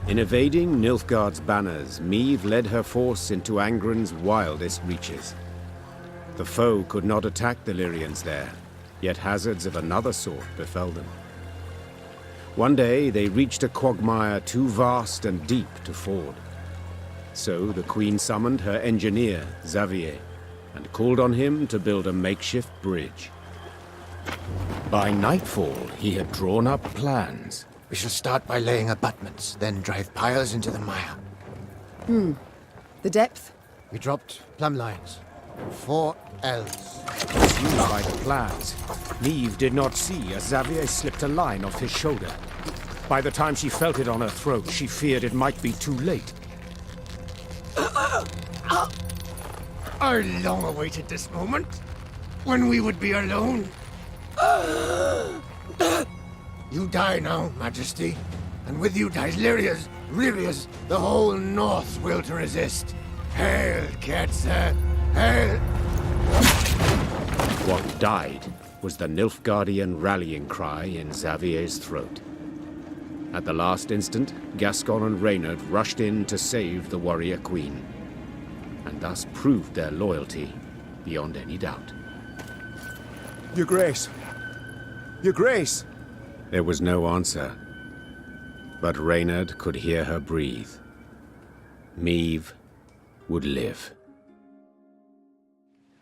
In evading Nilfgaard's banners, Meve led her force into Angren's wildest reaches. The foe could not attack the Lyrians there, yet hazards of another sort befell them. One day they reached a quagmire too vast and deep to ford. So the Queen summoned her engineer, Xavier, and called on him to build a makeshift bridge. By nightfall, he had drawn up plans. We shall start by laying abutments, then drive piles into the mire. The depth? We dropped plumb lines. 4 ells. Pursued by the plans, Meve did not see as Xavier slipped a line off his shoulder. By the time she felt it on her throat, she feared it might be too late. I long awaited this moment, when we would be alone. You die now, Majesty, and with you dies Lyria's, the whole North will to resist. Hail, Ketzer, hail! What died was the Nilfgaardian rallying cry in Xavier's throat. At the last instant, Gascon and Reynard rushed in to save the warrior queen, and thus proved their loyalty beyond any doubt. Your Grace! Your Grace! There was no answer, but Reynard could hear her breathe. Meve would live.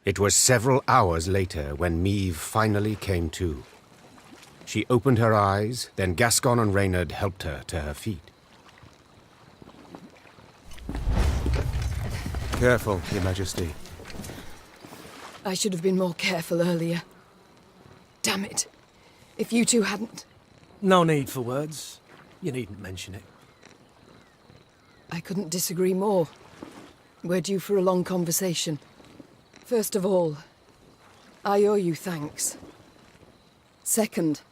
It was several hours later when Meve finally came to. She opened her eyes, then Gascon and Reynard helped her to her feet. Careful, Your Majesty. I should have been more careful earlier. Damn it. If you two hadn't... No need for words. You needn't mention it. I couldn't disagree more. We're due for a long conversation. First of all, I owe you thanks. Second,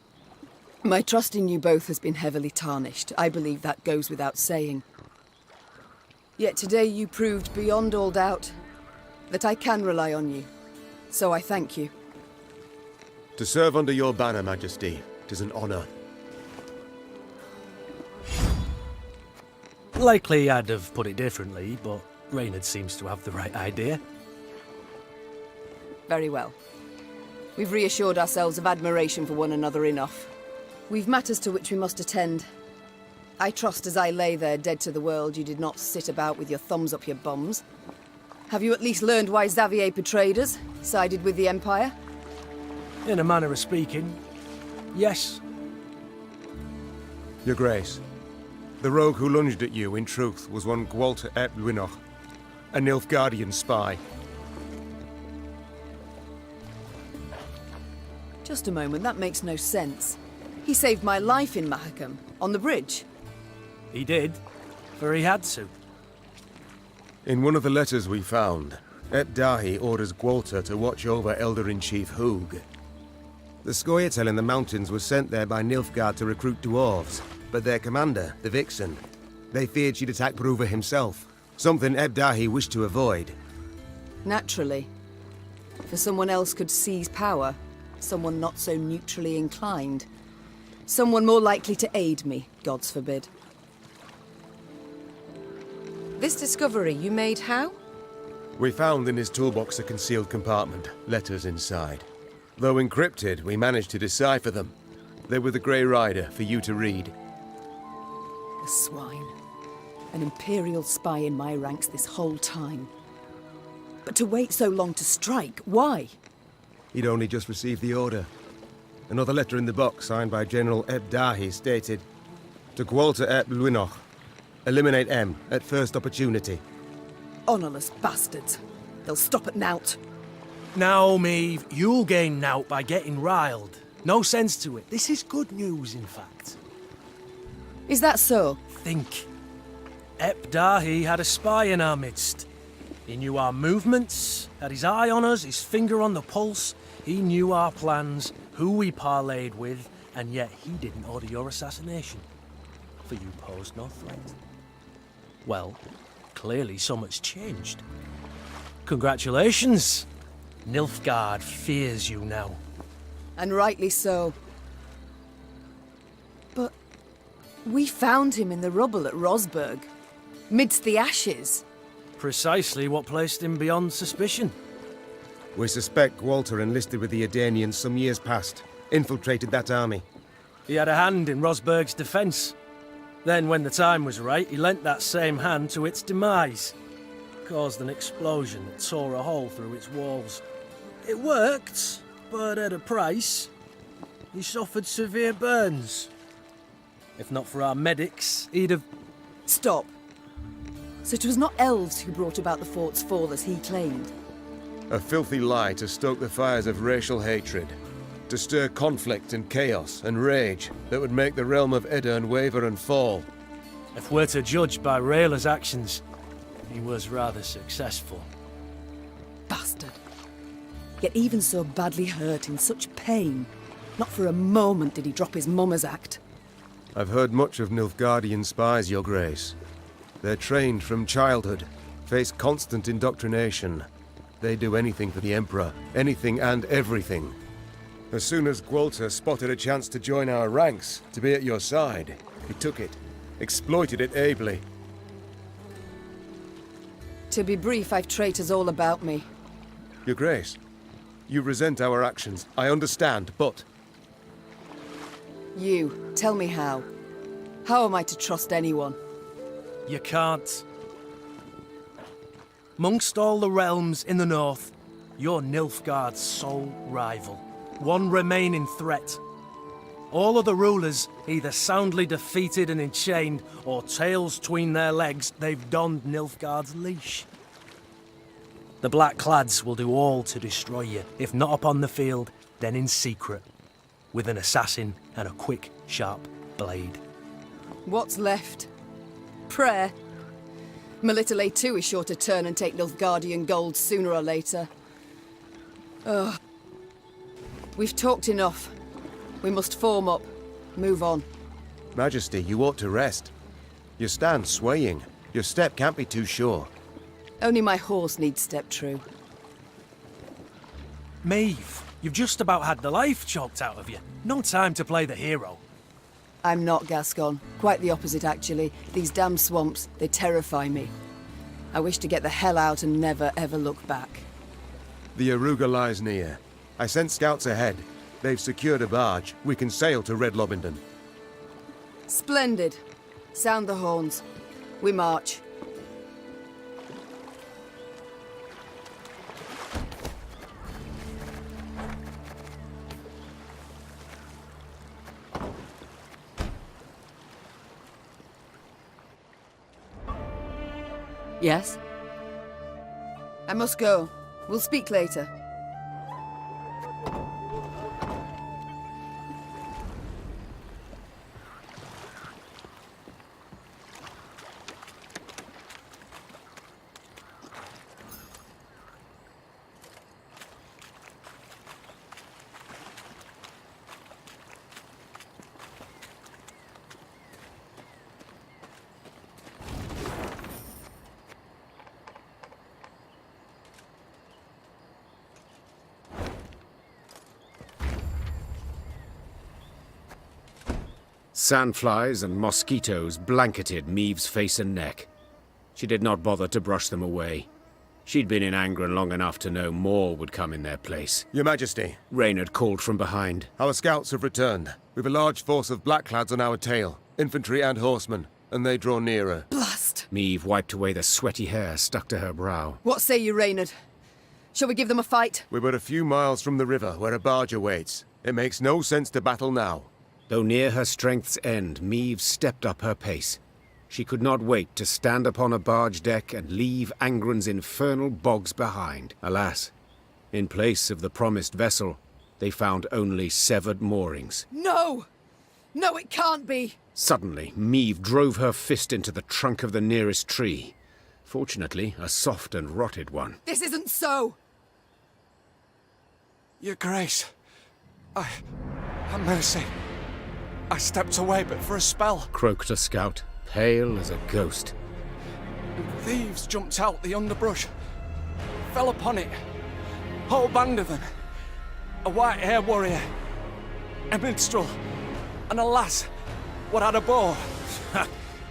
my trust in you both has been heavily tarnished. I believe that goes without saying. Yet today you proved beyond all doubt that I can rely on you. So I thank you. To serve under your banner, Majesty, it is an honor. Likely I'd have put it differently, but Reynard seems to have the right idea. Very well. We've reassured ourselves of admiration for one another enough. We've matters to which we must attend. I trust as I lay there dead to the world, you did not sit about with your thumbs up your bums. Have you at least learned why Xavier betrayed us, sided with the Empire? In a manner of speaking, yes. Your Grace, the rogue who lunged at you, in truth, was one Gwalter ep Luinoch, a Nilfgaardian spy. Just a moment, that makes no sense. He saved my life in Mahakam, on the bridge. He did, for he had to. In one of the letters we found, Ep Dahi orders Gwalter to watch over Elder-in-Chief Hoog. The Scoia'tael in the mountains was sent there by Nilfgaard to recruit dwarves, but their commander, the Vfxone, they feared she'd attack Bruva himself, something Ep Dahi wished to avoid. Naturally. For someone else could seize power, someone not so neutrally inclined. Someone more likely to aid me, gods forbid. This discovery you made how? We found in his toolbox a concealed compartment, letters inside. Though encrypted, we managed to decipher them. They were the Grey Rider for you to read. The swine. An Imperial spy in my ranks this whole time. But to wait so long to strike, why? He'd only just received the order. Another letter in the box, signed by General Ep Dahi, stated, "To Gwalter ep Luinoch, eliminate M at first opportunity." Honourless bastards. They'll stop at nout. Now, Meve, you'll gain nout by getting riled. No sense to it. This is good news, in fact. Is that so? Think. Ep Dahi had a spy in our midst. He knew our movements, had his eye on us, his finger on the pulse. He knew our plans, who we parlayed with, and yet he didn't order your assassination. For you posed no threat. Well, clearly so much changed. Congratulations! Nilfgaard fears you now. And rightly so. But We found him in the rubble at Rosberg, midst the ashes. Precisely what placed him beyond suspicion. We suspect Walter enlisted with the Edanians some years past, infiltrated that army. He had a hand in Rosberg's defence. Then, when the time was right, he lent that same hand to its demise. Caused an explosion that tore a hole through its walls. It worked, but at a price. He suffered severe burns. If not for our medics, he'd have... Stop. So it was not elves who brought about the fort's fall as he claimed? A filthy lie to stoke the fires of racial hatred. To stir conflict and chaos and rage that would make the realm of Edirn waver and fall. If we're to judge by Rayla's actions, he was rather successful. Bastard. Yet even so badly hurt, in such pain, not for a moment did he drop his mummer's act. I've heard much of Nilfgaardian spies, Your Grace. They're trained from childhood, face constant indoctrination. They do anything for the Emperor, anything and everything. As soon as Gwalter spotted a chance to join our ranks, to be at your side, he took it, exploited it ably. To be brief, I've traitors all about me. Your Grace, you resent our actions, I understand, but... You, tell me how. How am I to trust anyone? You can't. Amongst all the realms in the north, you're Nilfgaard's sole rival. One remaining threat. All other rulers either soundly defeated and enchained, or tails tween their legs, they've donned Nilfgaard's leash. The Blackclads will do all to destroy you, if not upon the field, then in secret, with an assassin and a quick, sharp blade. What's left? Prayer? Melitele too is sure to turn and take Nilfgaardian gold sooner or later. Ugh. We've talked enough. We must form up. Move on. Majesty, you ought to rest. You stand swaying. Your step can't be too sure. Only my horse needs step true. Maeve, you've just about had the life choked out of you. No time to play the hero. I'm not Gascon. Quite the opposite, actually. These damn swamps, they terrify me. I wish to get the hell out and never, ever look back. The Aruga lies near. I sent scouts ahead. They've secured a barge. We can sail to Redlobahin. Splendid. Sound the horns. We march. Yes? I must go. We'll speak later. Sandflies and mosquitoes blanketed Maeve's face and neck. She did not bother to brush them away. She'd been in Angren long enough to know more would come in their place. Your Majesty. Reynard called from behind. Our scouts have returned. We've a large force of Blackclads on our tail, infantry and horsemen, and they draw nearer. Blast! Maeve wiped away the sweaty hair stuck to her brow. What say you, Reynard? Shall we give them a fight? We're but a few miles from the river, where a barge awaits. It makes no sense to battle now. Though near her strength's end, Maeve stepped up her pace. She could not wait to stand upon a barge deck and leave Angren's infernal bogs behind. Alas, in place of the promised vessel, they found only severed moorings. No! No, it can't be! Suddenly, Maeve drove her fist into the trunk of the nearest tree. Fortunately, a soft and rotted one. This isn't so! Your Grace, have mercy. I stepped away but for a spell. Croaked a scout, pale as a ghost. Thieves jumped out the underbrush. Fell upon it. Whole band of them. A white-haired warrior. A minstrel. And a lass. what had a bow.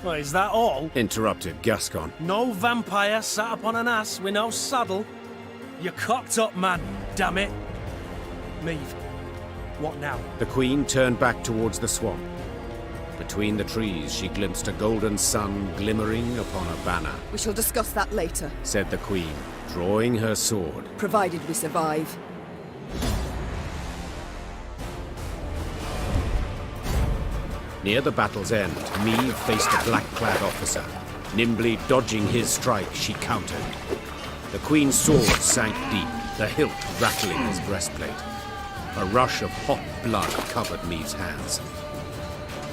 Well, is that all? Interrupted Gascon. No vampire sat upon an ass with no saddle? You cocked up, man, damn it. Meave, what now? The Queen turned back towards the swamp. Between the trees, she glimpsed a golden sun glimmering upon a banner. We shall discuss that later, said the Queen, drawing her sword. provided we survive. Near the battle's end, Meave faced a black-clad officer. Nimbly dodging his strike, she countered. The Queen's sword sank deep, the hilt rattling his breastplate. A rush of hot blood covered Meave's hands.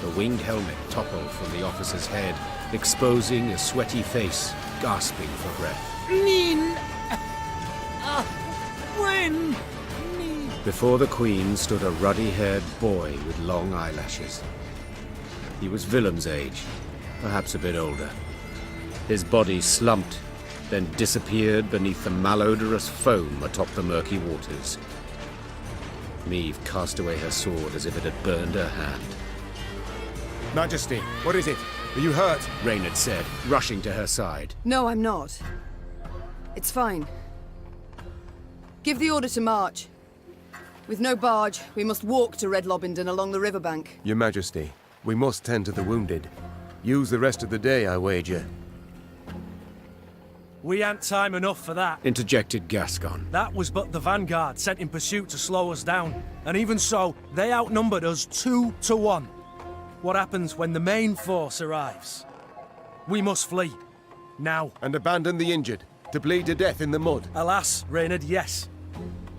The winged helmet toppled from the officer's head, exposing a sweaty face, gasping for breath. Nin! When? Before the Queen stood a ruddy-haired boy with long eyelashes. He was Willem's age, perhaps a bit older. His body slumped, then disappeared beneath the malodorous foam atop the murky waters. Meave cast away her sword as if it had burned her hand. Majesty, what is it? Are you hurt? Reynard said, rushing to her side. No, I'm not. It's fine. Give the order to march. With no barge, we must walk to Redlobahin along the riverbank. Your Majesty, we must tend to the wounded. Use the rest of the day, I wager. We ain't time enough for that. Interjected Gascon. That was but the vanguard sent in pursuit to slow us down. And even so, they outnumbered us 2 to 1. What happens when the main force arrives? We must flee. Now. And abandon the injured, to bleed to death in the mud. Alas, Reynard, yes.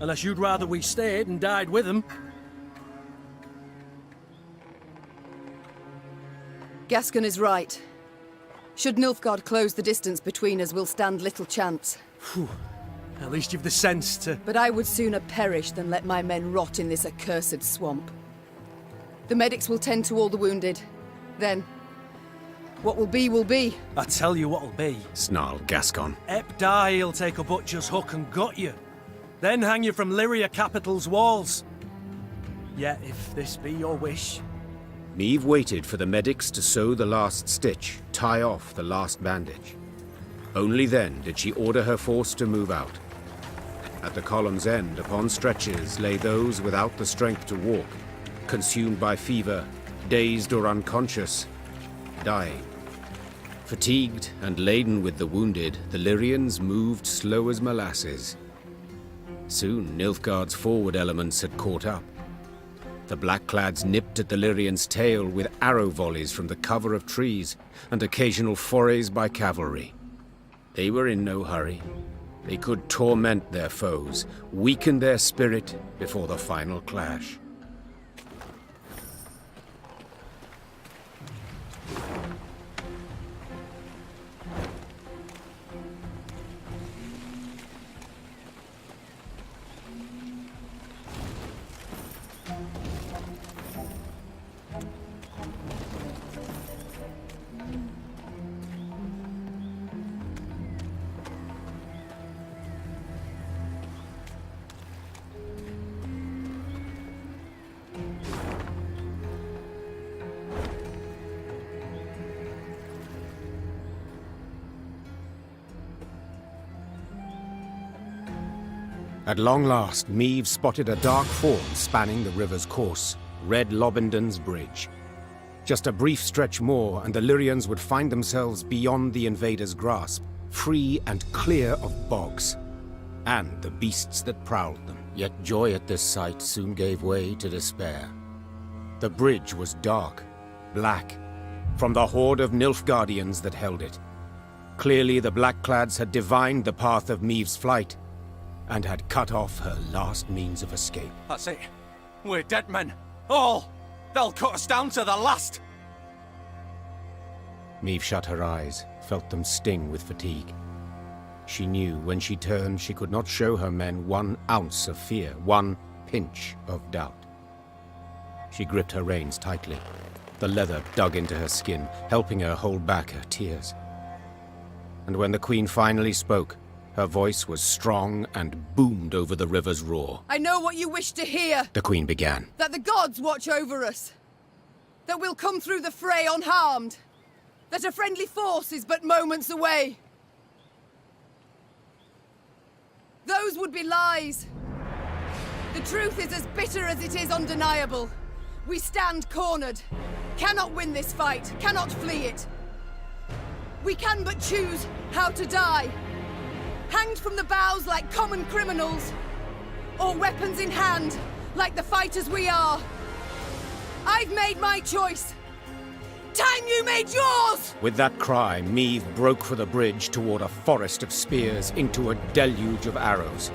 Unless you'd rather we stayed and died with them. Gascon is right. Should Nilfgaard close the distance between us, we'll stand little chance. Whew. At least you've the sense to... But I would sooner perish than let my men rot in this accursed swamp. The medics will tend to all the wounded. Then, what will be, will be. I tell you what'll be. Snarled Gascon. Ep die, he'll take a butcher's hook and gut you. Then hang you from Lyria capital's walls. Yet, if this be your wish... Meave waited for the medics to sew the last stitch, tie off the last bandage. Only then did she order her force to move out. At the column's end, upon stretchers, lay those without the strength to walk, consumed by fever, dazed or unconscious, dying. Fatigued and laden with the wounded, the Lyrians moved slow as molasses. Soon Nilfgaard's forward elements had caught up. The black-clads nipped at the Lyrian's tail with arrow volleys from the cover of trees and occasional forays by cavalry. They were in no hurry. They could torment their foes, weaken their spirit before the final clash. At long last, Meave spotted a dark form spanning the river's course, Redlobahin's bridge. Just a brief stretch more, and the Lyrians would find themselves beyond the invaders' grasp, free and clear of bogs, and the beasts that prowled them. Yet joy at this sight soon gave way to despair. The bridge was dark, black, from the horde of Nilfgaardians that held it. Clearly the Blackclads had divined the path of Meave's flight, and had cut off her last means of escape. That's it. We're dead men. All! They'll cut us down to the last! Meave shut her eyes, felt them sting with fatigue. She knew when she turned she could not show her men 1 ounce of fear, 1 pinch of doubt. She gripped her reins tightly. The leather dug into her skin, helping her hold back her tears. And when the Queen finally spoke, her voice was strong and boomed over the river's roar. I know what you wish to hear. The Queen began. That the gods watch over us. that we'll come through the fray unharmed, that a friendly force is but moments away. Those would be lies. The truth is as bitter as it is undeniable. We stand cornered, cannot win this fight, cannot flee it. We can but choose how to die. Hanged from the boughs like common criminals, or weapons in hand like the fighters we are. I've made my choice. Time you made yours! With that cry, Meve broke for the bridge toward a forest of spears into a deluge of arrows.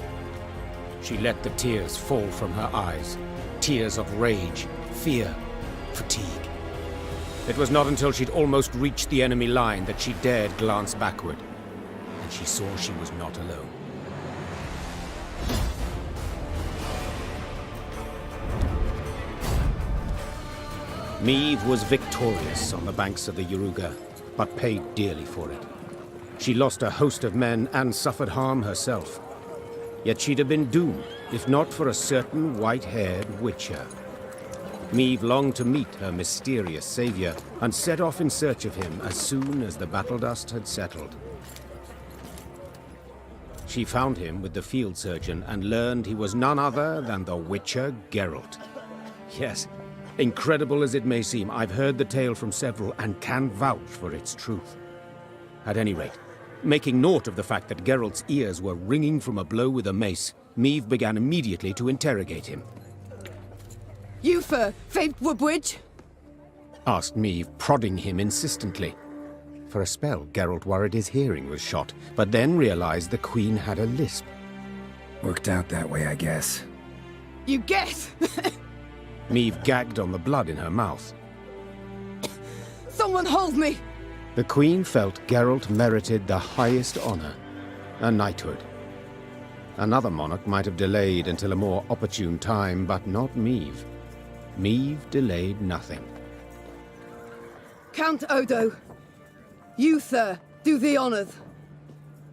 She let the tears fall from her eyes. Tears of rage, fear, fatigue. It was not until she'd almost reached the enemy line that she dared glance backward. And she saw she was not alone. Meve was victorious on the banks of the Yoruba, but paid dearly for it. She lost a host of men and suffered harm herself. Yet she'd have been doomed, if not for a certain white-haired witcher. Meve longed to meet her mysterious savior, and set off in search of him as soon as the battle dust had settled. She found him with the field surgeon and learned he was none other than the witcher Geralt. Yes, incredible as it may seem, I've heard the tale from several and can vouch for its truth. At any rate, making note of the fact that Geralt's ears were ringing from a blow with a mace, Meve began immediately to interrogate him. You for Thronebreaker? Asked Meve, prodding him insistently. For a spell, Geralt worried his hearing was shot, but then realized the Queen had a lisp. Worked out that way, I guess. You guess? Meve gagged on the blood in her mouth. Someone hold me! The Queen felt Geralt merited the highest honor, a knighthood. Another monarch might have delayed until a more opportune time, but not Meve. Meve delayed nothing. Count Odo, you, sir, do the honors.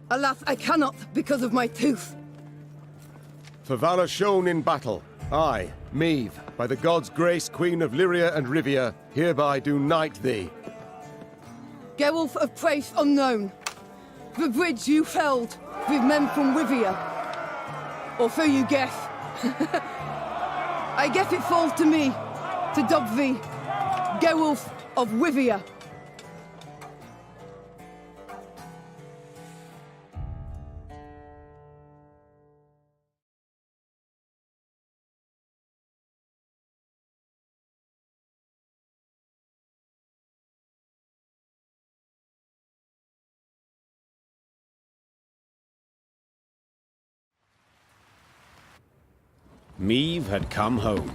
Alas, I cannot because of my tooth. For valor shown in battle, I, Meve, by the gods' grace, Queen of Lyria and Rivia, hereby do knight thee. Geralt of place unknown, the bridge you felled with men from Rivia. Or so you guess. I guess it falls to me to dub thee Geralt of Rivia. Meve had come home,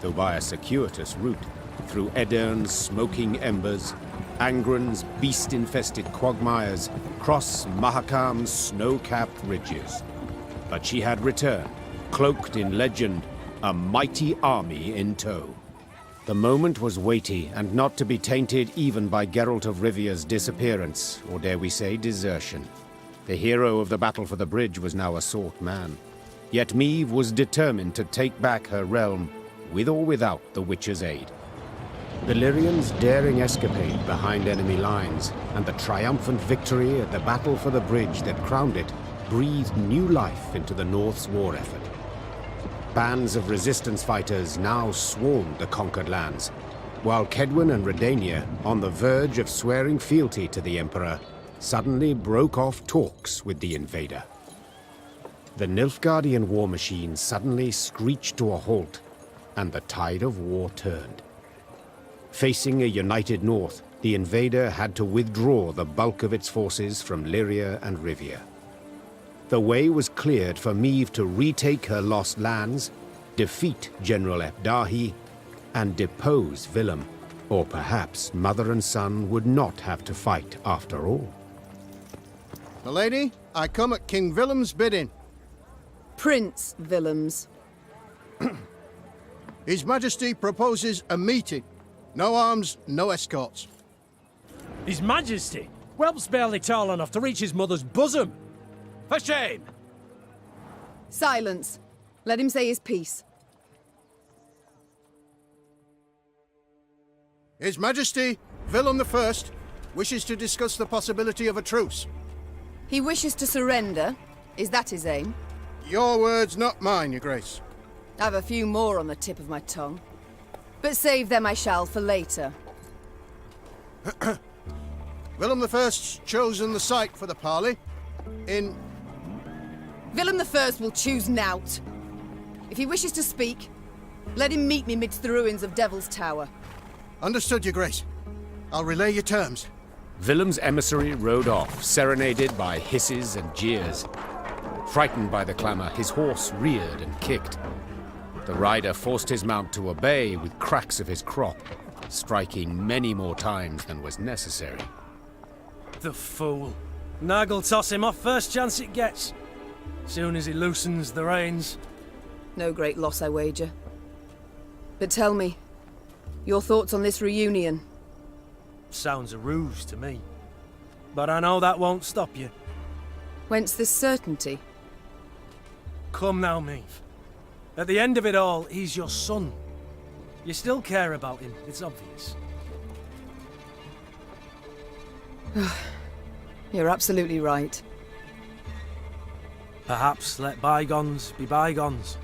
though by a circuitous route, through Edern's smoking embers, Angren's beast-infested quagmires, cross Mahakam's snow-capped ridges. But she had returned, cloaked in legend, a mighty army in tow. The moment was weighty, and not to be tainted even by Geralt of Rivia's disappearance, or dare we say desertion. The hero of the battle for the bridge was now a sought man. Yet Meve was determined to take back her realm, with or without the Witcher's aid. The Lyrians' daring escapade behind enemy lines, and the triumphant victory at the battle for the bridge that crowned it, breathed new life into the North's war effort. Bands of resistance fighters now swarmed the conquered lands, while Cedwin and Redania, on the verge of swearing fealty to the Emperor, suddenly broke off talks with the invader. The Nilfgaardian war machine suddenly screeched to a halt, and the tide of war turned. Facing a united North, the invader had to withdraw the bulk of its forces from Lyria and Rivia. The way was cleared for Meve to retake her lost lands, defeat General Epdahi, and depose Willem. Or perhaps mother and son would not have to fight after all. The lady, I come at King Willem's bidding. Prince Willems. His Majesty proposes a meeting. No arms, no escorts. His Majesty? Whelp's barely tall enough to reach his mother's bosom. For shame! Silence. Let him say his piece. His Majesty, Willem I, wishes to discuss the possibility of a truce. He wishes to surrender? Is that his aim? Your words, not mine, Your Grace. I've a few more on the tip of my tongue. But save them I shall for later. Willem I's chosen the site for the parley. In... Willem I will choose nought. If he wishes to speak, let him meet me midst the ruins of Devil's Tower. Understood, Your Grace. I'll relay your terms. Willem's emissary rode off, serenaded by hisses and jeers. Frightened by the clamour, his horse reared and kicked. The rider forced his mount to obey with cracks of his crop, striking many more times than was necessary. The fool. Nag'll toss him off first chance it gets. Soon as he loosens the reins. No great loss, I wager. But tell me, your thoughts on this reunion? Sounds a ruse to me. But I know that won't stop you. Whence this certainty? Come now, Maeve. At the end of it all, he's your son. You still care about him, it's obvious. You're absolutely right. Perhaps let bygones be bygones.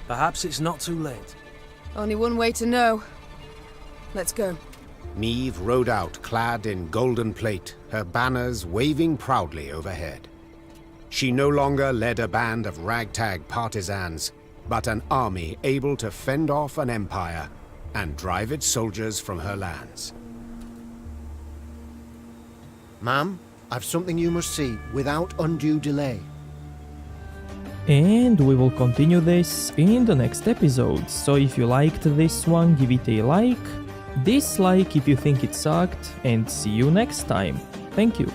Perhaps it's not too late. Only one way to know. Let's go. Maeve rode out, clad in golden plate, her banners waving proudly overhead. She no longer led a band of ragtag partisans, but an army able to fend off an empire and drive its soldiers from her lands. Ma'am, I've something you must see without undue delay. And we will continue this in the next episode, so if you liked this one, give it a like, dislike if you think it sucked, and see you next time. Thank you.